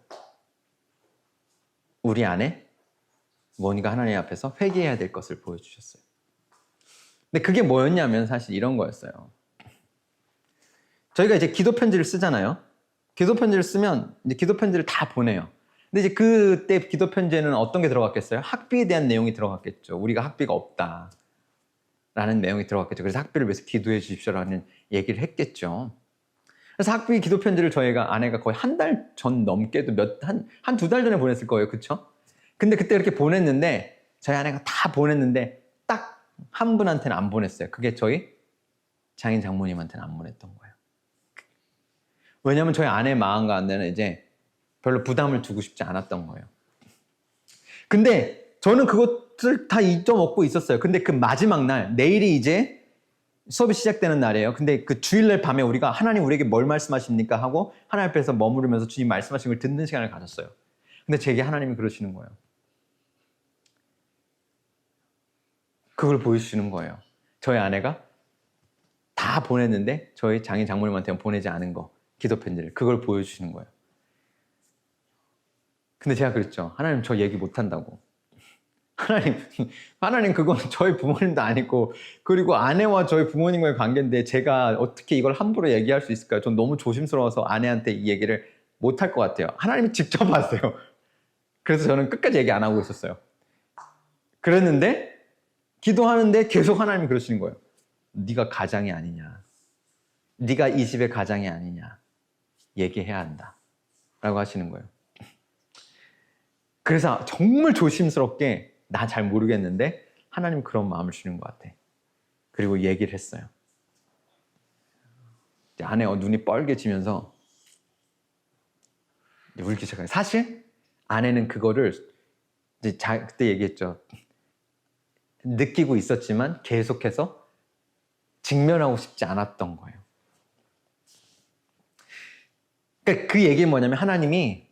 우리 안에 모니가 하나님 앞에서 회개해야 될 것을 보여주셨어요. 근데 그게 뭐였냐면 사실 이런 거였어요. 저희가 이제 기도 편지를 쓰잖아요. 기도 편지를 쓰면 이제 기도 편지를 다 보내요. 근데 이제 그때 기도 편지에는 어떤 게 들어갔겠어요? 학비에 대한 내용이 들어갔겠죠. 우리가 학비가 없다. 라는 내용이 들어갔겠죠. 그래서 학비를 위해서 기도해 주십시오라는 얘기를 했겠죠. 그래서 학비 기도 편지를 아내가 거의 한 달 전 넘게도 한 두 달 전에 보냈을 거예요. 그쵸? 근데 그때 이렇게 보냈는데 저희 아내가 다 보냈는데 딱 한 분한테는 안 보냈어요. 그게 저희 장인 장모님한테는 안 보냈던 거예요. 왜냐하면 저희 아내 마음 가운데는 이제 별로 부담을 두고 싶지 않았던 거예요. 근데 저는 그것을 다 잊어먹고 있었어요. 근데 그 마지막 날, 내일이 이제 수업이 시작되는 날이에요. 근데 그 주일날 밤에 우리가 하나님 우리에게 뭘 말씀하십니까? 하고 하나님 앞에서 머무르면서 주님 말씀하신 걸 듣는 시간을 가졌어요. 근데 제게 하나님이 그러시는 거예요. 그걸 보여주시는 거예요. 저희 아내가 다 보냈는데 저희 장인 장모님한테 보내지 않은 거, 기도 편지를. 그걸 보여주시는 거예요. 근데 제가 그랬죠. 하나님 저 얘기 못한다고. 하나님 그건 저희 부모님도 아니고 그리고 아내와 저희 부모님과의 관계인데 제가 어떻게 이걸 함부로 얘기할 수 있을까요? 전 너무 조심스러워서 아내한테 이 얘기를 못할 것 같아요. 하나님이 직접 하세요. 그래서 저는 끝까지 얘기 안 하고 있었어요. 그랬는데 기도하는데 계속 하나님이 그러시는 거예요. 네가 가장이 아니냐. 네가 이 집의 가장이 아니냐. 얘기해야 한다. 라고 하시는 거예요. 그래서 정말 조심스럽게 나 잘 모르겠는데 하나님 그런 마음을 주는 것 같아. 그리고 얘기를 했어요. 아내가 눈이 뻘개지면서 울기 시작해요. 사실 아내는 그거를 이제 그때 얘기했죠. 느끼고 있었지만 계속해서 직면하고 싶지 않았던 거예요. 그러니까 그 얘기는 뭐냐면 하나님이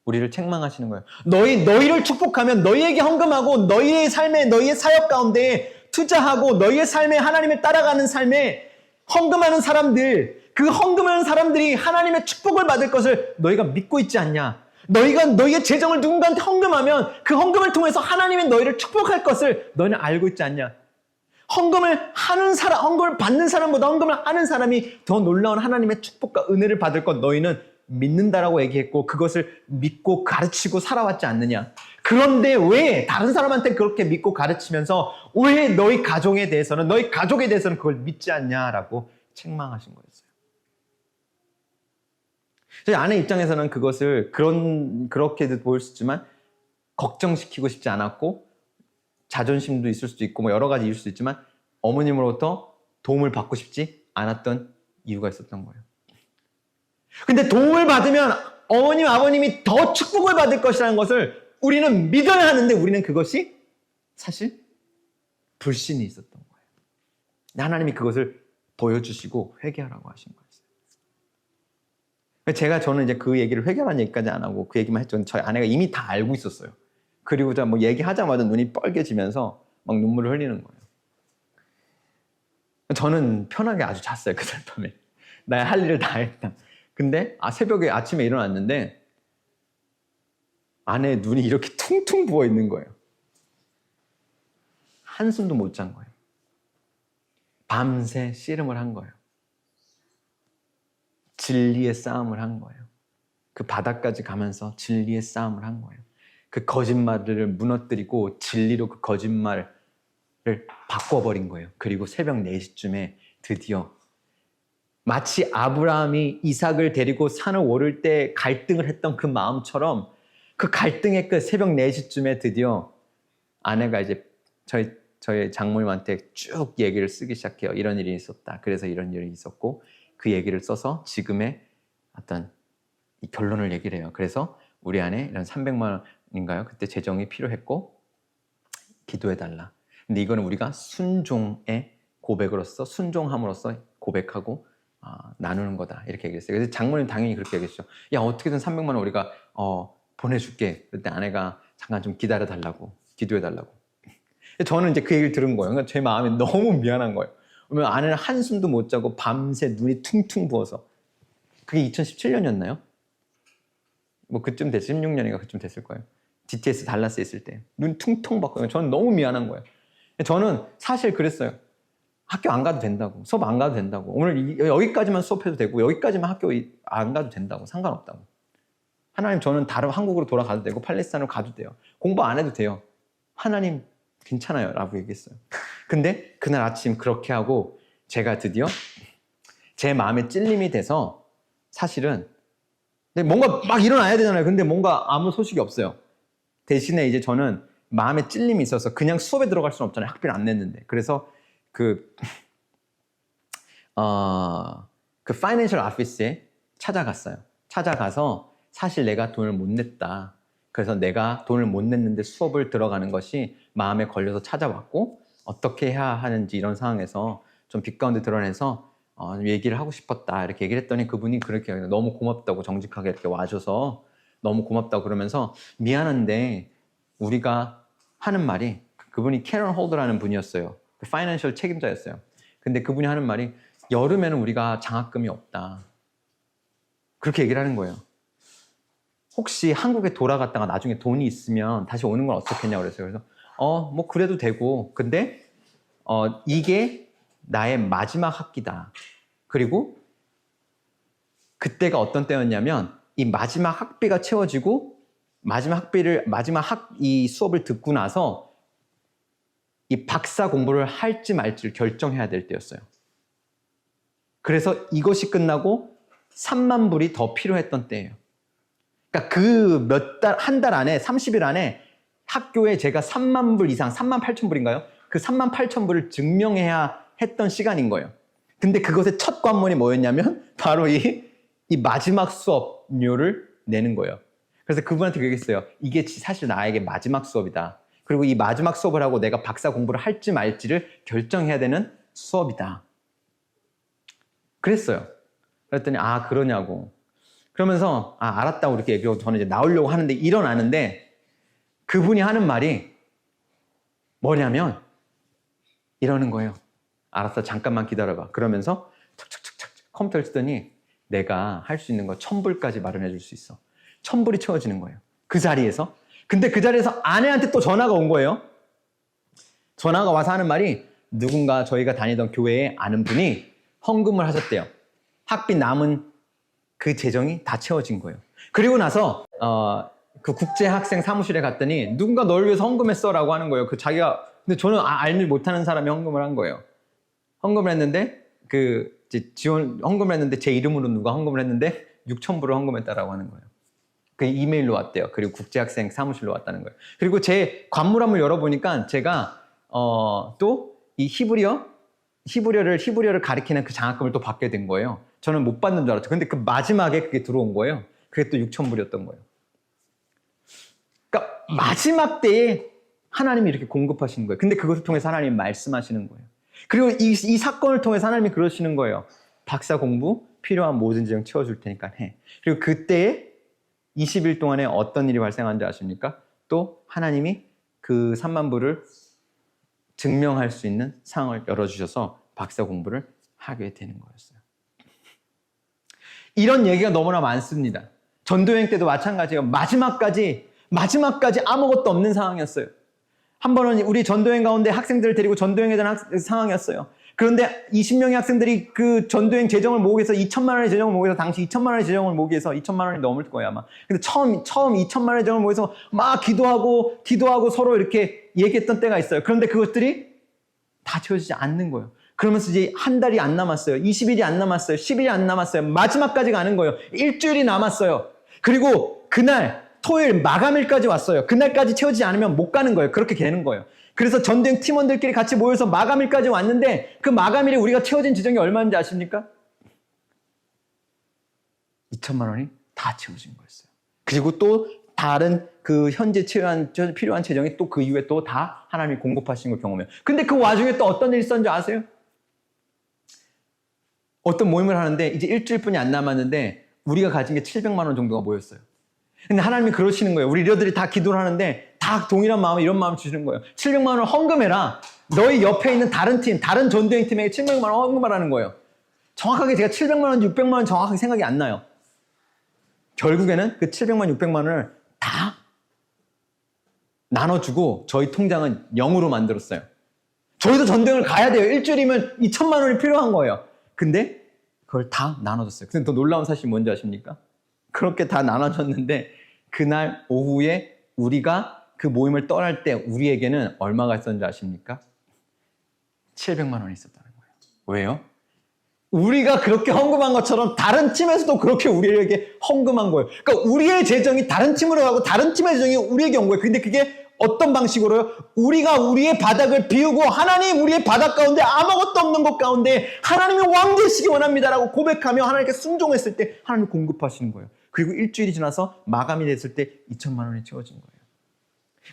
우리를 책망하시는 거예요. 너희를 축복하면 너희에게 헌금하고 너희의 삶에 너희의 사역 가운데 투자하고 너희의 삶에 하나님을 따라가는 삶에 헌금하는 사람들, 그 헌금하는 사람들이 하나님의 축복을 받을 것을 너희가 믿고 있지 않냐? 너희가 너희의 재정을 누군가한테 헌금하면 그 헌금을 통해서 하나님이 너희를 축복할 것을 너희는 알고 있지 않냐? 헌금을 받는 사람보다 헌금을 하는 사람이 더 놀라운 하나님의 축복과 은혜를 받을 것 너희는 믿는다라고 얘기했고 그것을 믿고 가르치고 살아왔지 않느냐. 그런데 왜 다른 사람한테 그렇게 믿고 가르치면서 왜 너희 가족에 대해서는 그걸 믿지 않냐라고 책망하신 거였어요. 저희 아내 입장에서는 그것을 그렇게도 보일 수 있지만 걱정시키고 싶지 않았고 자존심도 있을 수도 있고 뭐 여러 가지 이유일 수도 있지만 어머님으로부터 도움을 받고 싶지 않았던 이유가 있었던 거예요. 근데 도움을 받으면 어머님, 아버님이 더 축복을 받을 것이라는 것을 우리는 믿어야 하는데 우리는 그것이 사실 불신이 있었던 거예요. 하나님이 그것을 보여주시고 회개하라고 하신 거였어요. 저는 이제 그 얘기를 회개하는 얘기까지 안 하고 그 얘기만 했죠. 저희 아내가 이미 다 알고 있었어요. 그리고 뭐 얘기하자마자 눈이 뻘개지면서 막 눈물을 흘리는 거예요. 저는 편하게 아주 잤어요. 그날 밤에. 나의 할 일을 다 했다. 근데 새벽에 아침에 일어났는데 아내의 눈이 이렇게 퉁퉁 부어 있는 거예요. 한숨도 못 잔 거예요. 밤새 씨름을 한 거예요. 진리의 싸움을 한 거예요. 그 바닥까지 가면서 진리의 싸움을 한 거예요. 그 거짓말을 무너뜨리고 진리로 그 거짓말을 바꿔버린 거예요. 그리고 새벽 4시쯤에 드디어 마치 아브라함이 이삭을 데리고 산을 오를 때 갈등을 했던 그 마음처럼 그 갈등의 끝 새벽 4시쯤에 드디어 아내가 이제 저희 장모님한테 쭉 얘기를 쓰기 시작해요. 이런 일이 있었다. 그래서 이런 일이 있었고 그 얘기를 써서 지금의 어떤 이 결론을 얘기를 해요. 그래서 우리 안에 이런 300만 원인가요? 그때 재정이 필요했고 기도해달라. 근데 이거는 우리가 순종의 고백으로서 순종함으로써 고백하고 나누는 거다. 이렇게 얘기했어요. 그래서 장모님 당연히 그렇게 얘기했죠. 야 어떻게든 300만 원 우리가 보내줄게. 그때 아내가 잠깐 좀 기다려달라고 기도해달라고. 저는 이제 그 얘기를 들은 거예요. 그러니까 제 마음이 너무 미안한 거예요. 왜냐면 아내는 한숨도 못 자고 밤새 눈이 퉁퉁 부어서. 그게 2017년이었나요? 뭐 그쯤 됐을 16년인가 그쯤 됐을 거예요. DTS 달라스에 있을 때 눈 퉁퉁 받고 저는 너무 미안한 거예요. 저는 사실 그랬어요. 학교 안 가도 된다고, 수업 안 가도 된다고, 오늘 여기까지만 수업해도 되고 여기까지만 학교 안 가도 된다고, 상관없다고. 하나님 저는 다른 한국으로 돌아가도 되고 팔레스타인으로 가도 돼요. 공부 안 해도 돼요. 하나님 괜찮아요 라고 얘기했어요. 근데 그날 아침 그렇게 하고 제가 드디어 제 마음에 찔림이 돼서 사실은 뭔가 막 일어나야 되잖아요. 근데 뭔가 아무 소식이 없어요. 대신에 이제 저는 마음에 찔림이 있어서 그냥 수업에 들어갈 수는 없잖아요. 학비를 안 냈는데. 그래서 그 파이낸셜 오피스에 찾아갔어요. 찾아가서 사실 내가 돈을 못 냈다. 그래서 내가 돈을 못 냈는데 수업을 들어가는 것이 마음에 걸려서 찾아왔고 어떻게 해야 하는지 이런 상황에서 좀 빚 가운데 드러내서 얘기를 하고 싶었다. 이렇게 얘기를 했더니 그분이 그렇게 너무 고맙다고 정직하게 이렇게 와줘서 너무 고맙다고 그러면서 미안한데 우리가 하는 말이 그분이 캐런 홀더라는 분이었어요. 그 파이낸셜 책임자였어요. 근데 그분이 하는 말이 여름에는 우리가 장학금이 없다. 그렇게 얘기를 하는 거예요. 혹시 한국에 돌아갔다가 나중에 돈이 있으면 다시 오는 건 어떻겠냐고 그랬어요. 그래서 뭐 그래도 되고 근데 이게 나의 마지막 학기다. 그리고 그때가 어떤 때였냐면 이 마지막 학비가 채워지고 이 수업을 듣고 나서 이 박사 공부를 할지 말지를 결정해야 될 때였어요. 그래서 이것이 끝나고 3만 불이 더 필요했던 때예요. 그러니까 한 달 안에 30일 안에 학교에 제가 3만 불 이상 3만 8천 불인가요? 그 3만 8천 불을 증명해야 했던 시간인 거예요. 근데 그것의 첫 관문이 뭐였냐면 바로 이 마지막 수업료를 내는 거예요. 그래서 그분한테 얘기했어요. 이게 사실 나에게 마지막 수업이다. 그리고 이 마지막 수업을 하고 내가 박사 공부를 할지 말지를 결정해야 되는 수업이다. 그랬어요. 그랬더니 그러냐고. 그러면서 알았다고 이렇게 얘기하고 저는 이제 나오려고 하는데 일어나는데 그분이 하는 말이 뭐냐면 이러는 거예요. 알았어, 잠깐만 기다려봐. 그러면서 척척척척 컴퓨터를 쓰더니 내가 할 수 있는 거 1,000불까지 마련해 줄 수 있어. 1,000불이 채워지는 거예요. 그 자리에서. 근데 그 자리에서 아내한테 또 전화가 온 거예요. 전화가 와서 하는 말이 누군가 저희가 다니던 교회에 아는 분이 헌금을 하셨대요. 학비 남은 그 재정이 다 채워진 거예요. 그리고 나서 그 국제학생 사무실에 갔더니 누군가 널 위해서 헌금했어라고 하는 거예요. 근데 저는 알지 못하는 사람이 헌금을 한 거예요. 헌금을 했는데 헌금을 했는데 제 이름으로 누가 헌금을 했는데 6,000불을 헌금했다라고 하는 거예요. 그 이메일로 왔대요. 그리고 국제학생 사무실로 왔다는 거예요. 그리고 제 관물함을 열어보니까 제가 또 이 히브리어를 가리키는 그 장학금을 또 받게 된 거예요. 저는 못 받는 줄 알았죠. 근데 그 마지막에 그게 들어온 거예요. 그게 또 6,000불이었던 거예요. 그러니까 마지막 때에 하나님이 이렇게 공급하시는 거예요. 근데 그것을 통해서 하나님이 말씀하시는 거예요. 그리고 이 사건을 통해서 하나님이 그러시는 거예요. 박사 공부 필요한 모든 재정 채워줄 테니까 해. 그리고 그때에 20일 동안에 어떤 일이 발생한지 아십니까? 또 하나님이 그 3만 불을 증명할 수 있는 상을 열어주셔서 박사 공부를 하게 되는 거였어요. 이런 얘기가 너무나 많습니다. 전도여행 때도 마찬가지예요. 마지막까지 아무것도 없는 상황이었어요. 한 번은 우리 전도여행 가운데 학생들을 데리고 전도여행에 대한 상황이었어요. 그런데 20명의 학생들이 그 전도여행 재정을 모으기 위해서 2천만 원의 재정을 모으기 위해서 당시 2천만 원의 재정을 모으기 위해서 2천만 원이 넘을 거예요 아마. 근데 처음 2천만 원의 재정을 모으기 위해서 막 기도하고 서로 이렇게 얘기했던 때가 있어요. 그런데 그것들이 다 채워지지 않는 거예요. 그러면서 이제 한 달이 안 남았어요. 20일이 안 남았어요. 10일이 안 남았어요. 마지막까지 가는 거예요. 일주일이 남았어요. 그리고 그날 토요일 마감일까지 왔어요. 그날까지 채워지지 않으면 못 가는 거예요. 그렇게 되는 거예요. 그래서 전도행 팀원들끼리 같이 모여서 마감일까지 왔는데 그 마감일에 우리가 채워진 재정이 얼마인지 아십니까? 2천만 원이 다 채워진 거였어요. 그리고 또 다른 그 현재 필요한 재정이 또 그 이후에 또 다 하나님이 공급하신 걸 경험해요. 근데 그 와중에 또 어떤 일이 있었는지 아세요? 어떤 모임을 하는데 이제 일주일뿐이 안 남았는데 우리가 가진 게 700만 원 정도가 모였어요. 근데 하나님이 그러시는 거예요. 우리 리더들이 다 기도를 하는데 다 동일한 마음, 이런 마음을 주시는 거예요. 700만 원을 헌금해라. 너희 옆에 있는 다른 전도행 팀에게 700만 원 헌금하라는 거예요. 정확하게 제가 700만 원, 600만 원 정확하게 생각이 안 나요. 결국에는 그 700만, 600만 원을 다 나눠주고 저희 통장은 0으로 만들었어요. 저희도 전도행을 가야 돼요. 일주일이면 2천만 원이 필요한 거예요. 근데 그걸 다 나눠줬어요. 근데 더 놀라운 사실이 뭔지 아십니까? 그렇게 다 나눠줬는데 그날 오후에 우리가 그 모임을 떠날 때 우리에게는 얼마가 있었는지 아십니까? 700만 원이 있었다는 거예요. 왜요? 우리가 그렇게 헌금한 것처럼 다른 팀에서도 그렇게 우리에게 헌금한 거예요. 그러니까 우리의 재정이 다른 팀으로 가고 다른 팀의 재정이 우리에게 온 거예요. 근데 그게 어떤 방식으로요? 우리가 우리의 바닥을 비우고 하나님 우리의 바닥 가운데 아무것도 없는 것 가운데 하나님이 왕 되시기 원합니다라고 고백하며 하나님께 순종했을 때 하나님이 공급하시는 거예요. 그리고 일주일이 지나서 마감이 됐을 때 2천만 원이 채워진 거예요.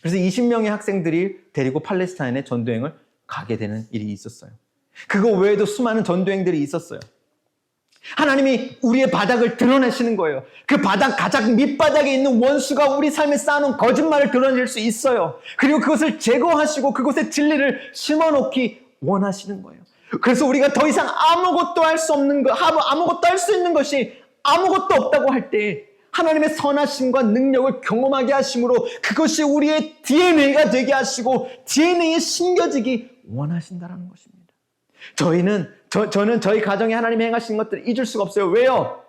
그래서 20명의 학생들이 데리고 팔레스타인에 전도행을 가게 되는 일이 있었어요. 그거 외에도 수많은 전도행들이 있었어요. 하나님이 우리의 바닥을 드러내시는 거예요. 그 바닥 가장 밑바닥에 있는 원수가 우리 삶에 쌓아놓은 거짓말을 드러낼 수 있어요. 그리고 그것을 제거하시고 그곳에 진리를 심어놓기 원하시는 거예요. 그래서 우리가 더 이상 아무것도 할 수 없는 것, 아무것도 할 수 있는 것이 아무것도 없다고 할 때 하나님의 선하심과 능력을 경험하게 하심으로 그것이 우리의 DNA가 되게 하시고 DNA에 심겨지기 원하신다는 것입니다. 저는 저희 가정에 하나님이 행하신 것들을 잊을 수가 없어요. 왜요?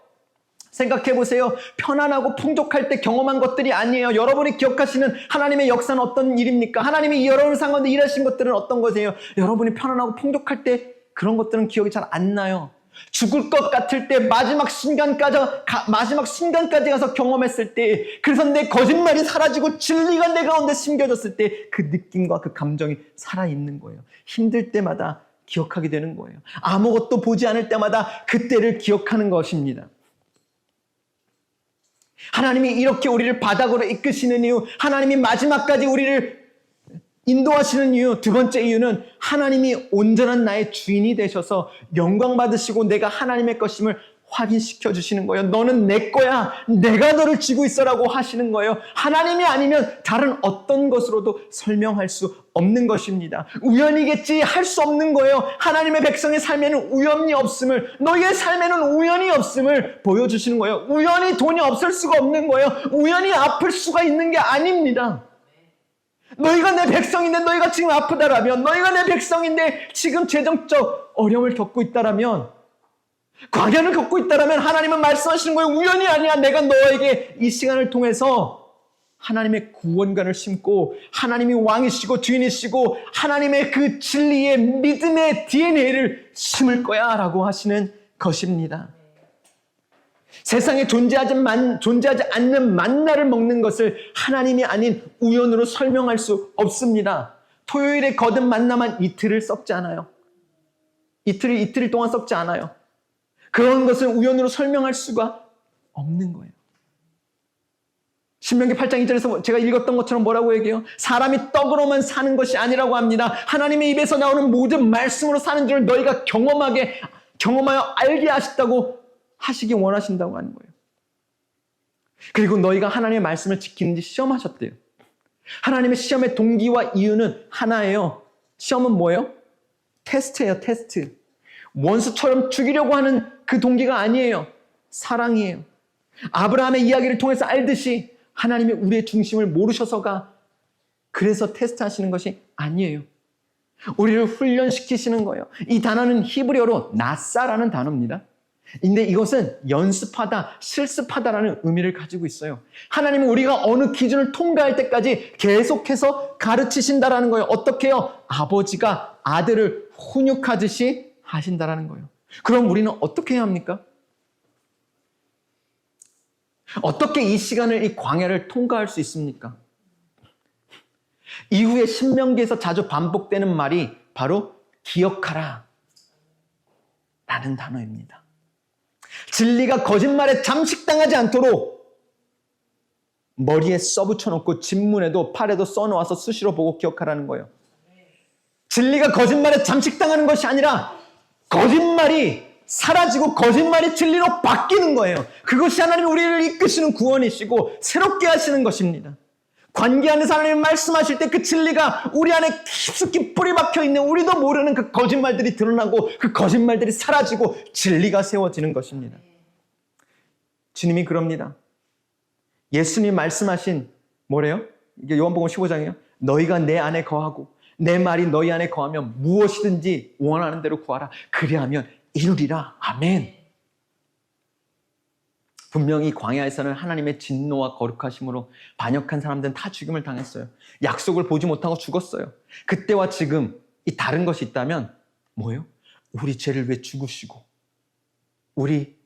생각해 보세요. 편안하고 풍족할 때 경험한 것들이 아니에요. 여러분이 기억하시는 하나님의 역사는 어떤 일입니까? 하나님이 여러분 상관에 일하신 것들은 어떤 것이에요? 여러분이 편안하고 풍족할 때 그런 것들은 기억이 잘 안 나요. 죽을 것 같을 때 마지막 순간까지 가서 경험했을 때, 그래서 내 거짓말이 사라지고 진리가 내 가운데 심겨졌을 때 그 느낌과 그 감정이 살아있는 거예요. 힘들 때마다 기억하게 되는 거예요. 아무것도 보지 않을 때마다 그때를 기억하는 것입니다. 하나님이 이렇게 우리를 바닥으로 이끄시는 이유, 하나님이 마지막까지 우리를 인도하시는 이유, 두 번째 이유는 하나님이 온전한 나의 주인이 되셔서 영광 받으시고 내가 하나님의 것임을 확인시켜 주시는 거예요. 너는 내 거야. 내가 너를 쥐고 있어라고 하시는 거예요. 하나님이 아니면 다른 어떤 것으로도 설명할 수 없는 것입니다. 우연이겠지 할 수 없는 거예요. 하나님의 백성의 삶에는 우연이 없음을, 너희의 삶에는 우연이 없음을 보여주시는 거예요. 우연히 돈이 없을 수가 없는 거예요. 우연히 아플 수가 있는 게 아닙니다. 너희가 내 백성인데 너희가 지금 아프다라면, 너희가 내 백성인데 지금 재정적 어려움을 겪고 있다라면, 광야를 겪고 있다라면 하나님은 말씀하시는 거예요. 우연이 아니야. 내가 너에게 이 시간을 통해서 하나님의 구원관을 심고 하나님이 왕이시고 주인이시고 하나님의 그 진리의 믿음의 DNA를 심을 거야 라고 하시는 것입니다. 세상에 존재하지 않는 만나를 먹는 것을 하나님이 아닌 우연으로 설명할 수 없습니다. 토요일에 거둔 만나만 이틀을 썩지 않아요. 이틀 동안 썩지 않아요. 그런 것을 우연으로 설명할 수가 없는 거예요. 신명기 8장 2절에서 제가 읽었던 것처럼 뭐라고 얘기해요? 사람이 떡으로만 사는 것이 아니라고 합니다. 하나님의 입에서 나오는 모든 말씀으로 사는 줄 너희가 경험하여 알게 하셨다고 하시기 원하신다고 하는 거예요. 그리고 너희가 하나님의 말씀을 지키는지 시험하셨대요. 하나님의 시험의 동기와 이유는 하나예요. 시험은 뭐예요? 테스트예요, 테스트. 원수처럼 죽이려고 하는 그 동기가 아니에요. 사랑이에요. 아브라함의 이야기를 통해서 알듯이 하나님이 우리의 중심을 모르셔서가 그래서 테스트하시는 것이 아니에요. 우리를 훈련시키시는 거예요. 이 단어는 히브리어로 나사라는 단어입니다. 근데 이것은 연습하다, 실습하다라는 의미를 가지고 있어요. 하나님은 우리가 어느 기준을 통과할 때까지 계속해서 가르치신다라는 거예요. 어떻게 해요? 아버지가 아들을 훈육하듯이 하신다라는 거예요. 그럼 우리는 어떻게 해야 합니까? 어떻게 이 시간을, 이 광야를 통과할 수 있습니까? 이후에 신명기에서 자주 반복되는 말이 바로 기억하라 라는 단어입니다. 진리가 거짓말에 잠식당하지 않도록 머리에 써붙여놓고 집문에도 팔에도 써놓아서 수시로 보고 기억하라는 거예요. 진리가 거짓말에 잠식당하는 것이 아니라 거짓말이 사라지고 거짓말이 진리로 바뀌는 거예요. 그것이 하나님 우리를 이끄시는 구원이시고 새롭게 하시는 것입니다. 관계 안에서 하나님 말씀하실 때 그 진리가 우리 안에 깊숙이 뿌리 박혀 있는 우리도 모르는 그 거짓말들이 드러나고 그 거짓말들이 사라지고 진리가 세워지는 것입니다. 주님이 그럽니다. 예수님 말씀하신 뭐래요? 이게 요한복음 15장이에요. 너희가 내 안에 거하고 내 말이 너희 안에 거하면 무엇이든지 원하는 대로 구하라. 그리하면 이루리라. 아멘. 분명히 광야에서는 하나님의 진노와 거룩하심으로 반역한 사람들은 다 죽임을 당했어요. 약속을 보지 못하고 죽었어요. 그때와 지금 이 다른 것이 있다면 뭐예요? 우리 죄를 위해 죽으시고 우리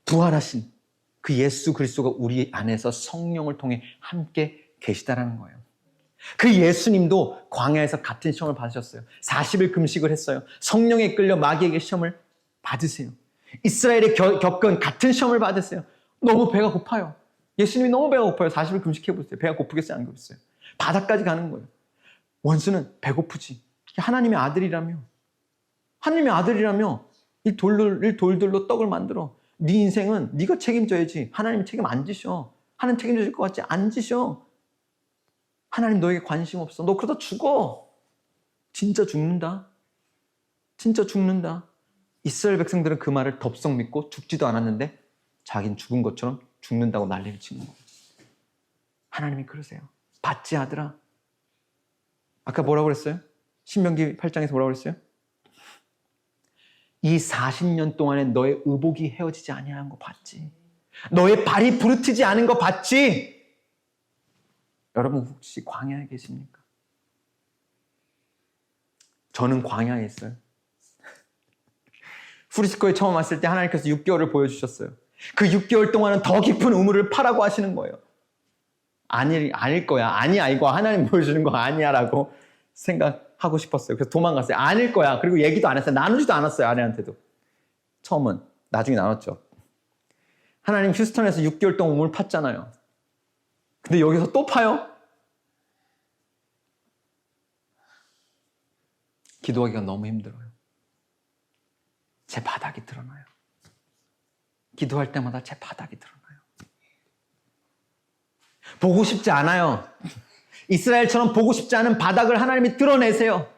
부활하신 그 예수 그리스도가 우리 안에서 성령을 통해 함께 계시다라는 거예요. 그 예수님도 광야에서 같은 시험을 받으셨어요. 40일 금식을 했어요. 성령에 끌려 마귀에게 시험을 받으세요. 이스라엘이 겪은 같은 시험을 받으세요. 너무 배가 고파요. 예수님이 너무 배가 고파요. 40일 금식해보세요. 배가 고프겠어요? 안 고프겠어요? 바닥까지 가는 거예요. 원수는 배고프지. 하나님의 아들이라며 이 돌들로 떡을 만들어. 네 인생은 네가 책임져야지. 하나님이 책임 안 지셔. 하나님 책임질 것 같지? 안 지셔. 하나님 너에게 관심 없어. 너 그러다 죽어. 진짜 죽는다. 진짜 죽는다. 이스라엘 백성들은 그 말을 덥석 믿고 죽지도 않았는데 자기는 죽은 것처럼 죽는다고 난리를 치는 거예요. 하나님이 그러세요. 받지 아들아. 아까 뭐라고 그랬어요? 신명기 8장에서 뭐라고 그랬어요? 이 40년 동안에 너의 의복이 헤어지지 아니한 거 봤지? 너의 발이 부르트지 않은 거 봤지? 여러분 혹시 광야에 계십니까? 저는 광야에 있어요. 프리스코에 처음 왔을 때 하나님께서 6개월을 보여주셨어요. 그 6개월 동안은 더 깊은 우물을 파라고 하시는 거예요. 아닐 거야. 아니야. 이거 하나님 보여주는 거 아니야 라고 생각하고 싶었어요. 그래서 도망갔어요. 아닐 거야. 그리고 얘기도 안 했어요. 나누지도 않았어요. 아내한테도. 처음은. 나중에 나눴죠. 하나님 휴스턴에서 6개월 동안 우물 팠잖아요. 근데 여기서 또 파요? 기도하기가 너무 힘들어요. 제 바닥이 드러나요. 기도할 때마다 제 바닥이 드러나요. 보고 싶지 않아요. 이스라엘처럼 보고 싶지 않은 바닥을 하나님이 드러내세요.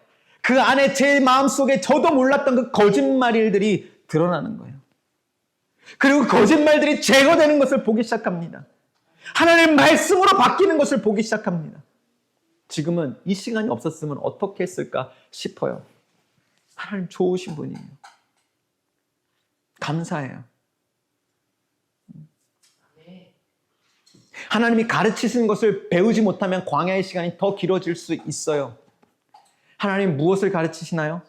그 안에 제 마음속에 저도 몰랐던 그 거짓말들이 드러나는 거예요. 그리고 거짓말들이 제거되는 것을 보기 시작합니다. 하나님의 말씀으로 바뀌는 것을 보기 시작합니다. 지금은 이 시간이 없었으면 어떻게 했을까 싶어요. 하나님 좋으신 분이에요. 감사해요. 하나님이 가르치시는 것을 배우지 못하면 광야의 시간이 더 길어질 수 있어요. 하나님 무엇을 가르치시나요?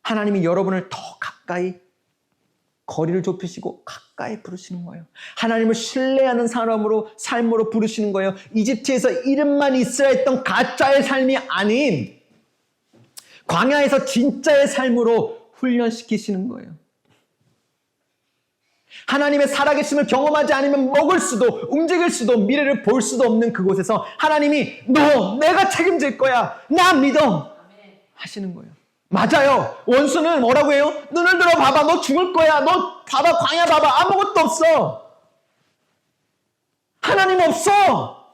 하나님이 여러분을 더 가까이 거리를 좁히시고 가까이 부르시는 거예요. 하나님을 신뢰하는 삶으로 부르시는 거예요. 이집트에서 이름만 있어야 했던 가짜의 삶이 아닌 광야에서 진짜의 삶으로 훈련시키시는 거예요. 하나님의 살아계심을 경험하지 않으면 먹을 수도 움직일 수도 미래를 볼 수도 없는 그곳에서 하나님이 너 내가 책임질 거야. 나 믿어. 하시는 거예요. 맞아요. 원수는 뭐라고 해요? 눈을 들어 봐봐. 너 죽을 거야. 너 봐봐. 광야 봐봐. 아무것도 없어. 하나님 없어.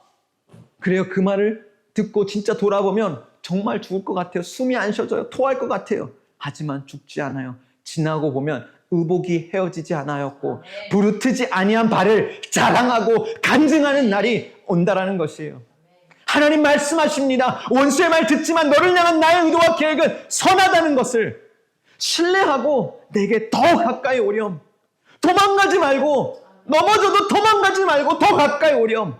그래요. 그 말을 듣고 진짜 돌아보면 정말 죽을 것 같아요. 숨이 안 쉬어져요. 토할 것 같아요. 하지만 죽지 않아요. 지나고 보면 의복이 헤어지지 않았고 부르트지 아니한 발을 자랑하고 간증하는 날이 온다라는 것이에요. 하나님 말씀하십니다. 원수의 말 듣지만 너를 향한 나의 의도와 계획은 선하다는 것을 신뢰하고 내게 더 가까이 오렴. 도망가지 말고 넘어져도 도망가지 말고 더 가까이 오렴.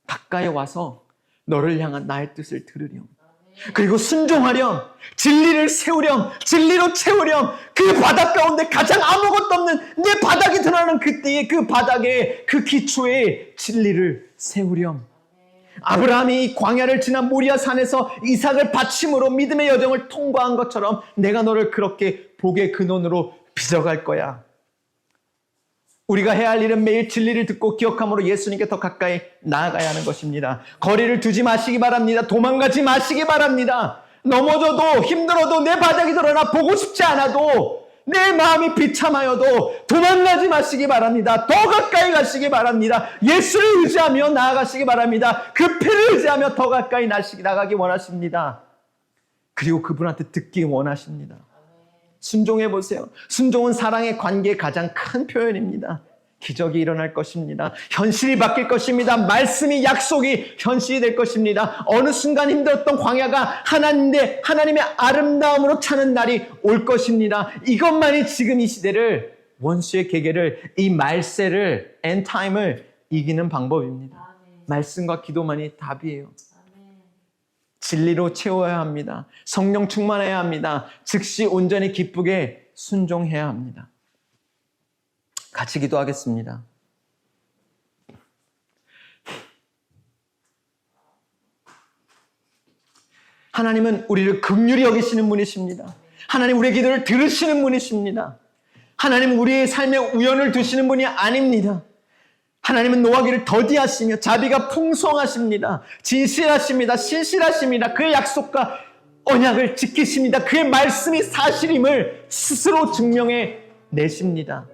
가까이 와서 너를 향한 나의 뜻을 들으렴. 그리고 순종하렴. 진리를 세우렴. 진리로 채우렴. 그 바닥 가운데 가장 아무것도 없는 내 바닥이 드러나는 그때의 그 바닥에 그 기초에 진리를 세우렴. 아브라함이 이 광야를 지나 모리아 산에서 이삭을 바침으로 믿음의 여정을 통과한 것처럼 내가 너를 그렇게 복의 근원으로 빚어갈 거야. 우리가 해야 할 일은 매일 진리를 듣고 기억함으로 예수님께 더 가까이 나아가야 하는 것입니다. 거리를 두지 마시기 바랍니다. 도망가지 마시기 바랍니다. 넘어져도 힘들어도 내 바닥이 드러나 보고 싶지 않아도 내 마음이 비참하여도 도망가지 마시기 바랍니다. 더 가까이 가시기 바랍니다. 예수를 의지하며 나아가시기 바랍니다. 그 피를 의지하며 더 가까이 나가기 원하십니다. 그리고 그분한테 듣기 원하십니다. 순종해 보세요. 순종은 사랑의 관계의 가장 큰 표현입니다. 기적이 일어날 것입니다. 현실이 바뀔 것입니다. 말씀이 약속이 현실이 될 것입니다. 어느 순간 힘들었던 광야가 하나님의 아름다움으로 차는 날이 올 것입니다. 이것만이 지금 이 시대를 원수의 계계를 이 말세를 엔타임을 이기는 방법입니다. 말씀과 기도만이 답이에요. 진리로 채워야 합니다. 성령 충만해야 합니다. 즉시 온전히 기쁘게 순종해야 합니다. 같이 기도하겠습니다. 하나님은 우리를 긍휼히 여기시는 분이십니다. 하나님 우리의 기도를 들으시는 분이십니다. 하나님은 우리의 삶에 우연을 두시는 분이 아닙니다. 하나님은 노하기를 더디하시며 자비가 풍성하십니다. 진실하십니다. 신실하십니다. 그의 약속과 언약을 지키십니다. 그의 말씀이 사실임을 스스로 증명해 내십니다.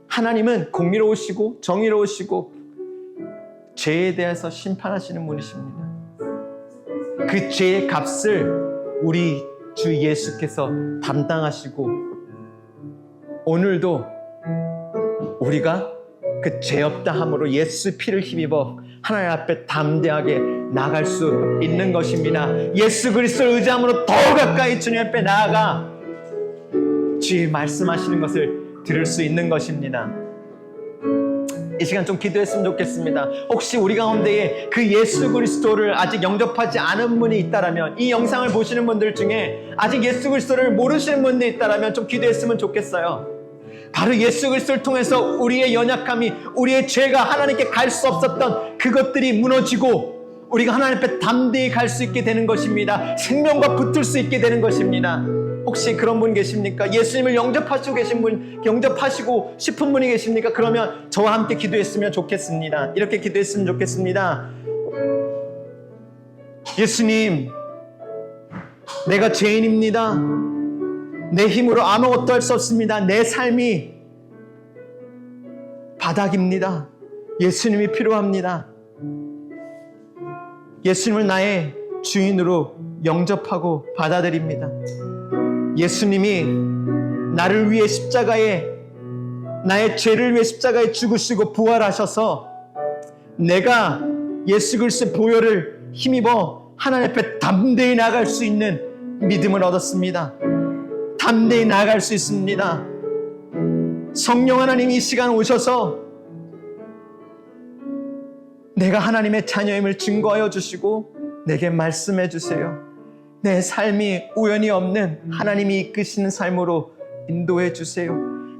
하나님은 공의로우시고 정의로우시고 죄에 대해서 심판하시는 분이십니다. 그 죄의 값을 우리 주 예수께서 담당하시고 오늘도 우리가 그 죄 없다 함으로 예수 피를 힘입어 하나님 앞에 담대하게 나갈 수 있는 것입니다. 예수 그리스도를 의지함으로 더 가까이 주님 앞에 나아가 주의 말씀하시는 것을 들을 수 있는 것입니다. 이 시간 좀 기도했으면 좋겠습니다. 혹시 우리 가운데에 그 예수 그리스도를 아직 영접하지 않은 분이 있다라면, 이 영상을 보시는 분들 중에 아직 예수 그리스도를 모르시는 분들이 있다라면 좀 기도했으면 좋겠어요. 바로 예수 그리스도를 통해서 우리의 연약함이, 우리의 죄가 하나님께 갈 수 없었던 그것들이 무너지고 우리가 하나님 앞에 담대히 갈 수 있게 되는 것입니다. 생명과 붙을 수 있게 되는 것입니다. 혹시 그런 분 계십니까? 예수님을 영접하시고 계신 분, 영접하시고 싶은 분이 계십니까? 그러면 저와 함께 기도했으면 좋겠습니다. 이렇게 기도했으면 좋겠습니다. 예수님, 내가 죄인입니다. 내 힘으로 아무것도 할 수 없습니다. 내 삶이 바닥입니다. 예수님이 필요합니다. 예수님을 나의 주인으로 영접하고 받아들입니다. 예수님이 나를 위해 십자가에, 나의 죄를 위해 십자가에 죽으시고 부활하셔서 내가 예수 그리스도의 보혈을 힘입어 하나님 앞에 담대히 나아갈 수 있는 믿음을 얻었습니다. 담대히 나아갈 수 있습니다. 성령 하나님 이 시간 오셔서 내가 하나님의 자녀임을 증거하여 주시고 내게 말씀해 주세요. 내 삶이 우연이 없는 하나님이 이끄시는 삶으로 인도해 주세요.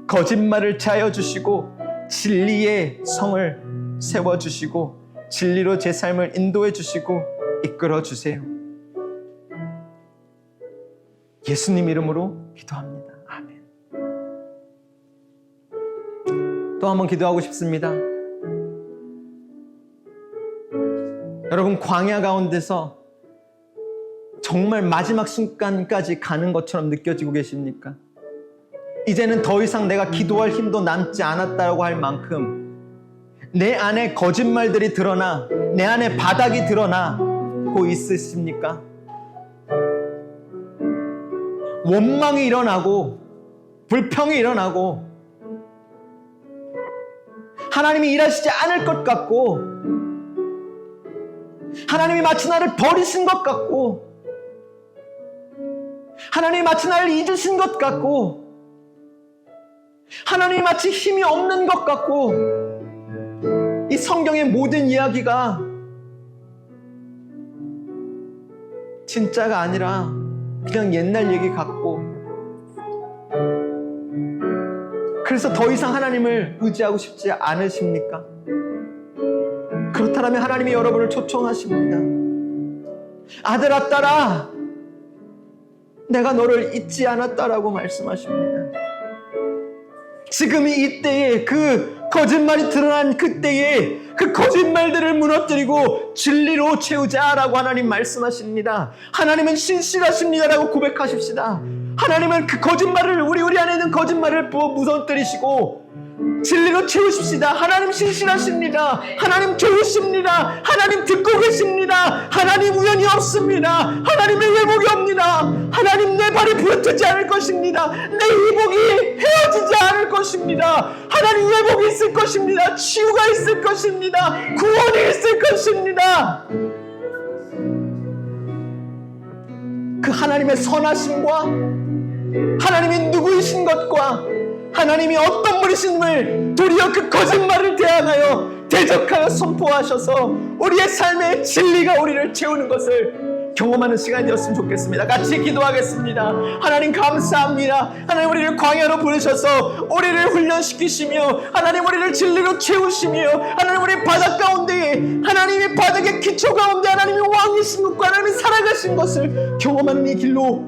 거짓말을 자여 주시고 진리의 성을 세워 주시고 진리로 제 삶을 인도해 주시고 이끌어 주세요. 예수님 이름으로 기도합니다. 아멘. 또 한 번 기도하고 싶습니다. 여러분, 광야 가운데서 정말 마지막 순간까지 가는 것처럼 느껴지고 계십니까? 이제는 더 이상 내가 기도할 힘도 남지 않았다고 할 만큼 내 안에 거짓말들이 드러나 내 안에 바닥이 드러나고 있으십니까? 원망이 일어나고 불평이 일어나고 하나님이 일하시지 않을 것 같고 하나님이 마치 나를 버리신 것 같고 하나님이 마치 나를 잊으신 것 같고 하나님이 마치 힘이 없는 것 같고 이 성경의 모든 이야기가 진짜가 아니라 그냥 옛날 얘기 같고 그래서 더 이상 하나님을 의지하고 싶지 않으십니까? 그렇다면 하나님이 여러분을 초청하십니다. 아들아 딸아 내가 너를 잊지 않았다라고 말씀하십니다. 지금 이때에 그 거짓말이 드러난 그때에 그 거짓말들을 무너뜨리고 진리로 채우자라고 하나님 말씀하십니다. 하나님은 신실하십니다라고 고백하십시다. 하나님은 그 거짓말을 우리 안에 있는 거짓말을 무너뜨리시고 진리로 채우십시다. 하나님 신실하십니다. 하나님 좋으십니다. 하나님 듣고 계십니다. 하나님 우연이 없습니다. 하나님의 회복이 옵니다. 하나님 내 발이 부러뜨지 않을 것입니다. 내 이복이 헤어지지 않을 것입니다. 하나님 회복이 있을 것입니다. 치유가 있을 것입니다. 구원이 있을 것입니다. 그 하나님의 선하심과 하나님이 누구이신 것과 하나님이 어떤 분이신을 도리어 그 거짓말을 대항하여 대적하여 선포하셔서 우리의 삶의 진리가 우리를 채우는 것을 경험하는 시간이 되었으면 좋겠습니다. 같이 기도하겠습니다. 하나님 감사합니다. 하나님 우리를 광야로 부르셔서 우리를 훈련시키시며 하나님 우리를 진리로 채우시며 하나님 우리 바닥 가운데 하나님의 바닥의 기초 가운데 하나님이 왕이신 것과 하나님이 살아가신 것을 경험하는 이 길로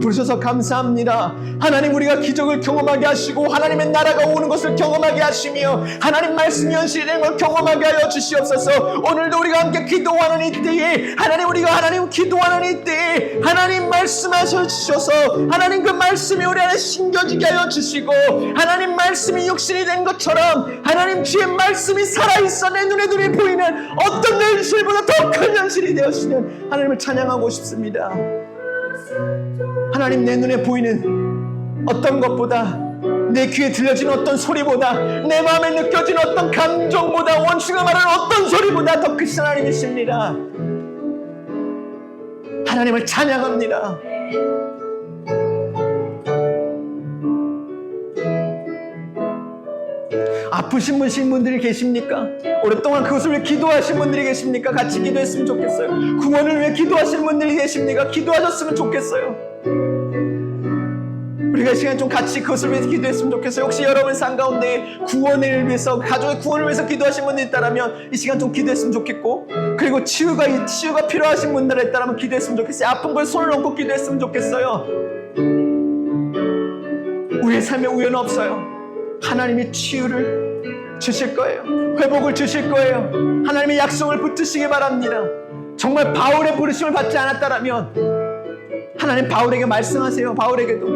부르셔서 감사합니다. 하나님 우리가 기적을 경험하게 하시고 하나님의 나라가 오는 것을 경험하게 하시며 하나님 말씀이 현실된 걸 경험하게 하여 주시옵소서. 오늘도 우리가 함께 기도하는 이때에 하나님 우리가 하나님 기도하는 이때에 하나님 말씀하셔 주셔서 하나님 그 말씀이 우리 안에 심겨지게 하여 주시고 하나님 말씀이 육신이 된 것처럼 하나님 주의 말씀이 살아있어 내 눈에 눈이 보이는 어떤 현실보다 더 큰 현실이 되어주시는 하나님을 찬양하고 싶습니다. 하나님 내 눈에 보이는 어떤 것보다 내 귀에 들려지는 어떤 소리보다 내 마음에 느껴지는 어떤 감정보다 원수가 말하는 어떤 소리보다 더 크신 하나님이십니다. 하나님을 찬양합니다. 아프신 분들이 계십니까? 오랫동안 그것을 위해 기도하신 분들이 계십니까? 같이 기도했으면 좋겠어요. 구원을 위해 기도하시는 분들이 계십니까? 기도하셨으면 좋겠어요. 우리가 이 시간 좀 같이 그것을 위해서 기도했으면 좋겠어요. 혹시 여러분 삶 가운데 구원을 위해서 가족의 구원을 위해서 기도하신 분들이 있다면 이 시간 좀 기도했으면 좋겠고 그리고 치유가 필요하신 분들이 있다면 기도했으면 좋겠어요. 아픈 곳에 손을 얹고 기도했으면 좋겠어요. 우리의 삶에 우연은 없어요. 하나님이 치유를 주실 거예요. 회복을 주실 거예요. 하나님의 약속을 붙드시기 바랍니다. 정말 바울의 부르심을 받지 않았다면 하나님 바울에게 말씀하세요. 바울에게도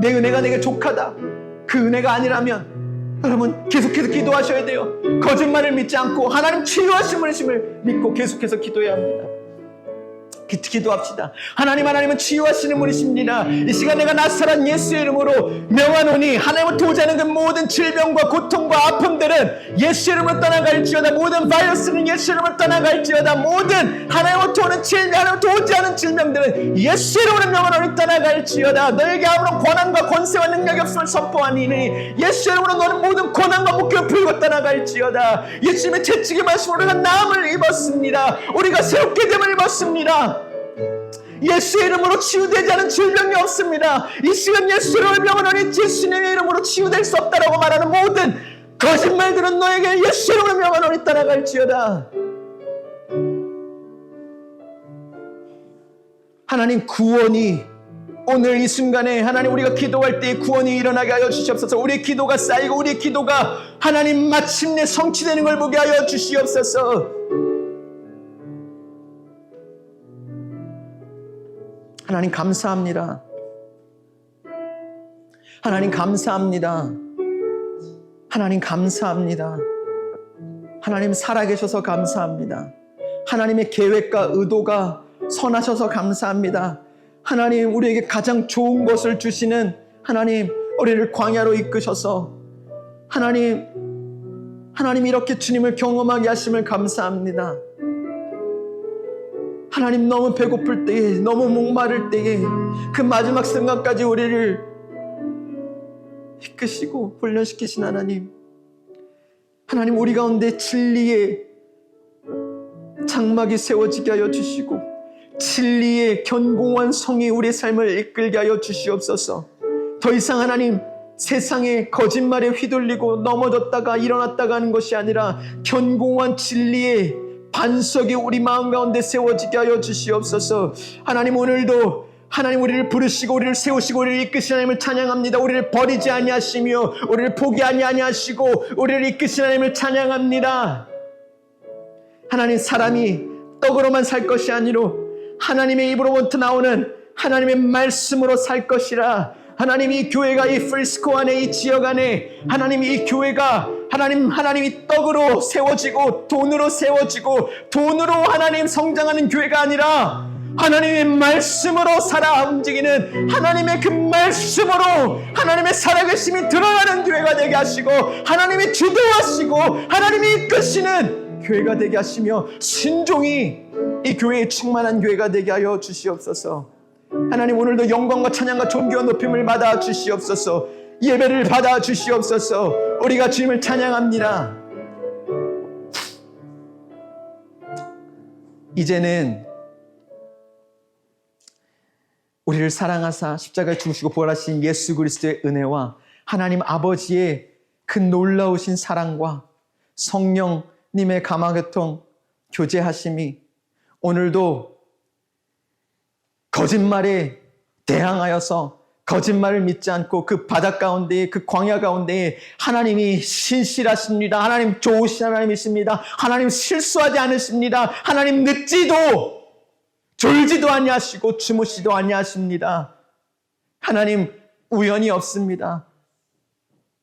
내 은혜가 내게 족하다. 그 은혜가 아니라면 여러분 계속해서 기도하셔야 돼요. 거짓말을 믿지 않고 하나님 치유하신 분이심을 믿고 계속해서 기도해야 합니다. 기도합시다. 하나님은 치유하시는 분이십니다. 이 시간 내가 나사렛 예수의 이름으로 명하노니 하나님을 도우자는 그 모든 질병과 고통과 아픔들은 예수의 이름으로 떠나갈지어다. 모든 바이러스는 예수의 이름으로 떠나갈지어다. 모든 하나님을 도우는 하나님을 도우지 않은 질병들은 예수의 이름으로 명하노니 떠나갈지어다. 너에게 아무런 권한과 권세와 능력이 없음을 선포하니 예수의 이름으로 너는 모든 권한과 목표를 풀고 떠나갈지어다. 예수님의 채찍의 말씀으로 우리가 나음을 입었습니다. 우리가 새롭게 됨을 입었습니다. 예수의 이름으로 치유되지 않은 질병이 없습니다. 이 시간 예수의 이름을 명하노니 예수님의 이름으로 치유될 수 없다라고 말하는 모든 거짓말들은 너에게 예수의 이름을 명하노니 따라갈지어다. 하나님, 구원이 오늘 이 순간에 하나님, 우리가 기도할 때 구원이 일어나게 하여 주시옵소서. 우리의 기도가 쌓이고 우리의 기도가 하나님 마침내 성취되는 걸 보게 하여 주시옵소서. 하나님 감사합니다. 하나님 감사합니다. 하나님 감사합니다. 하나님 살아계셔서 감사합니다. 하나님의 계획과 의도가 선하셔서 감사합니다. 하나님, 우리에게 가장 좋은 것을 주시는 하나님, 우리를 광야로 이끄셔서 하나님 이렇게 주님을 경험하게 하심을 감사합니다. 하나님, 너무 배고플 때에, 너무 목마를 때에 그 마지막 순간까지 우리를 이끄시고 훈련시키신 하나님, 우리 가운데 진리의 장막이 세워지게 하여 주시고 진리의 견고한 성이 우리의 삶을 이끌게 하여 주시옵소서. 더 이상 하나님, 세상의 거짓말에 휘둘리고 넘어졌다가 일어났다가 하는 것이 아니라 견고한 진리의 반석이 우리 마음 가운데 세워지게 하여 주시옵소서. 하나님, 오늘도 하나님 우리를 부르시고 우리를 세우시고 우리를 이끄신 하나님을 찬양합니다. 우리를 버리지 아니하시며 우리를 포기하지 아니하시고 우리를 이끄신 하나님을 찬양합니다. 하나님, 사람이 떡으로만 살 것이 아니로 하나님의 입으로부터 나오는 하나님의 말씀으로 살 것이라. 하나님, 이 교회가 이 프리스코 안에, 이 지역 안에 하나님, 이 교회가 하나님이 떡으로 세워지고 돈으로 세워지고 돈으로 하나님 성장하는 교회가 아니라 하나님의 말씀으로 살아 움직이는 하나님의 그 말씀으로 하나님의 살아계심이 드러나는 교회가 되게 하시고 하나님이 주도하시고 하나님이 이끄시는 교회가 되게 하시며 순종이 이 교회에 충만한 교회가 되게 하여 주시옵소서. 하나님, 오늘도 영광과 찬양과 존귀와 높임을 받아 주시옵소서. 예배를 받아 주시옵소서. 우리가 주님을 찬양합니다. 이제는 우리를 사랑하사 십자가에 죽으시고 부활하신 예수 그리스도의 은혜와 하나님 아버지의 그 놀라우신 사랑과 성령님의 감화교통 교제하심이 오늘도 거짓말에 대항하여서 거짓말을 믿지 않고 그 바다 가운데에, 그 광야 가운데에 하나님이 신실하십니다. 하나님 좋으신 하나님이십니다. 하나님 실수하지 않으십니다. 하나님 늦지도 졸지도 아니하시고 주무시도 아니하십니다. 하나님 우연이 없습니다.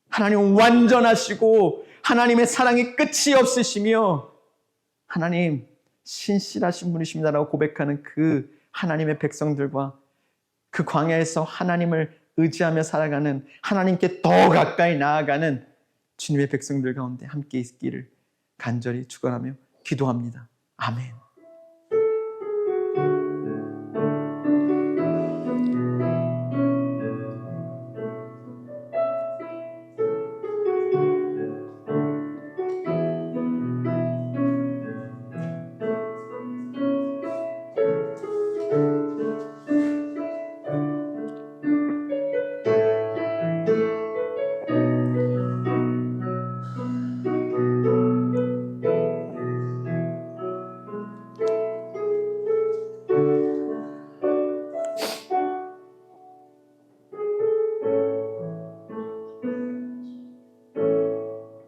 하나님 완전하시고 하나님의 사랑이 끝이 없으시며 하나님 신실하신 분이십니다라고 고백하는 그 하나님의 백성들과 그 광야에서 하나님을 의지하며 살아가는, 하나님께 더 가까이 나아가는 주님의 백성들 가운데 함께 있기를 간절히 축원하며 기도합니다. 아멘.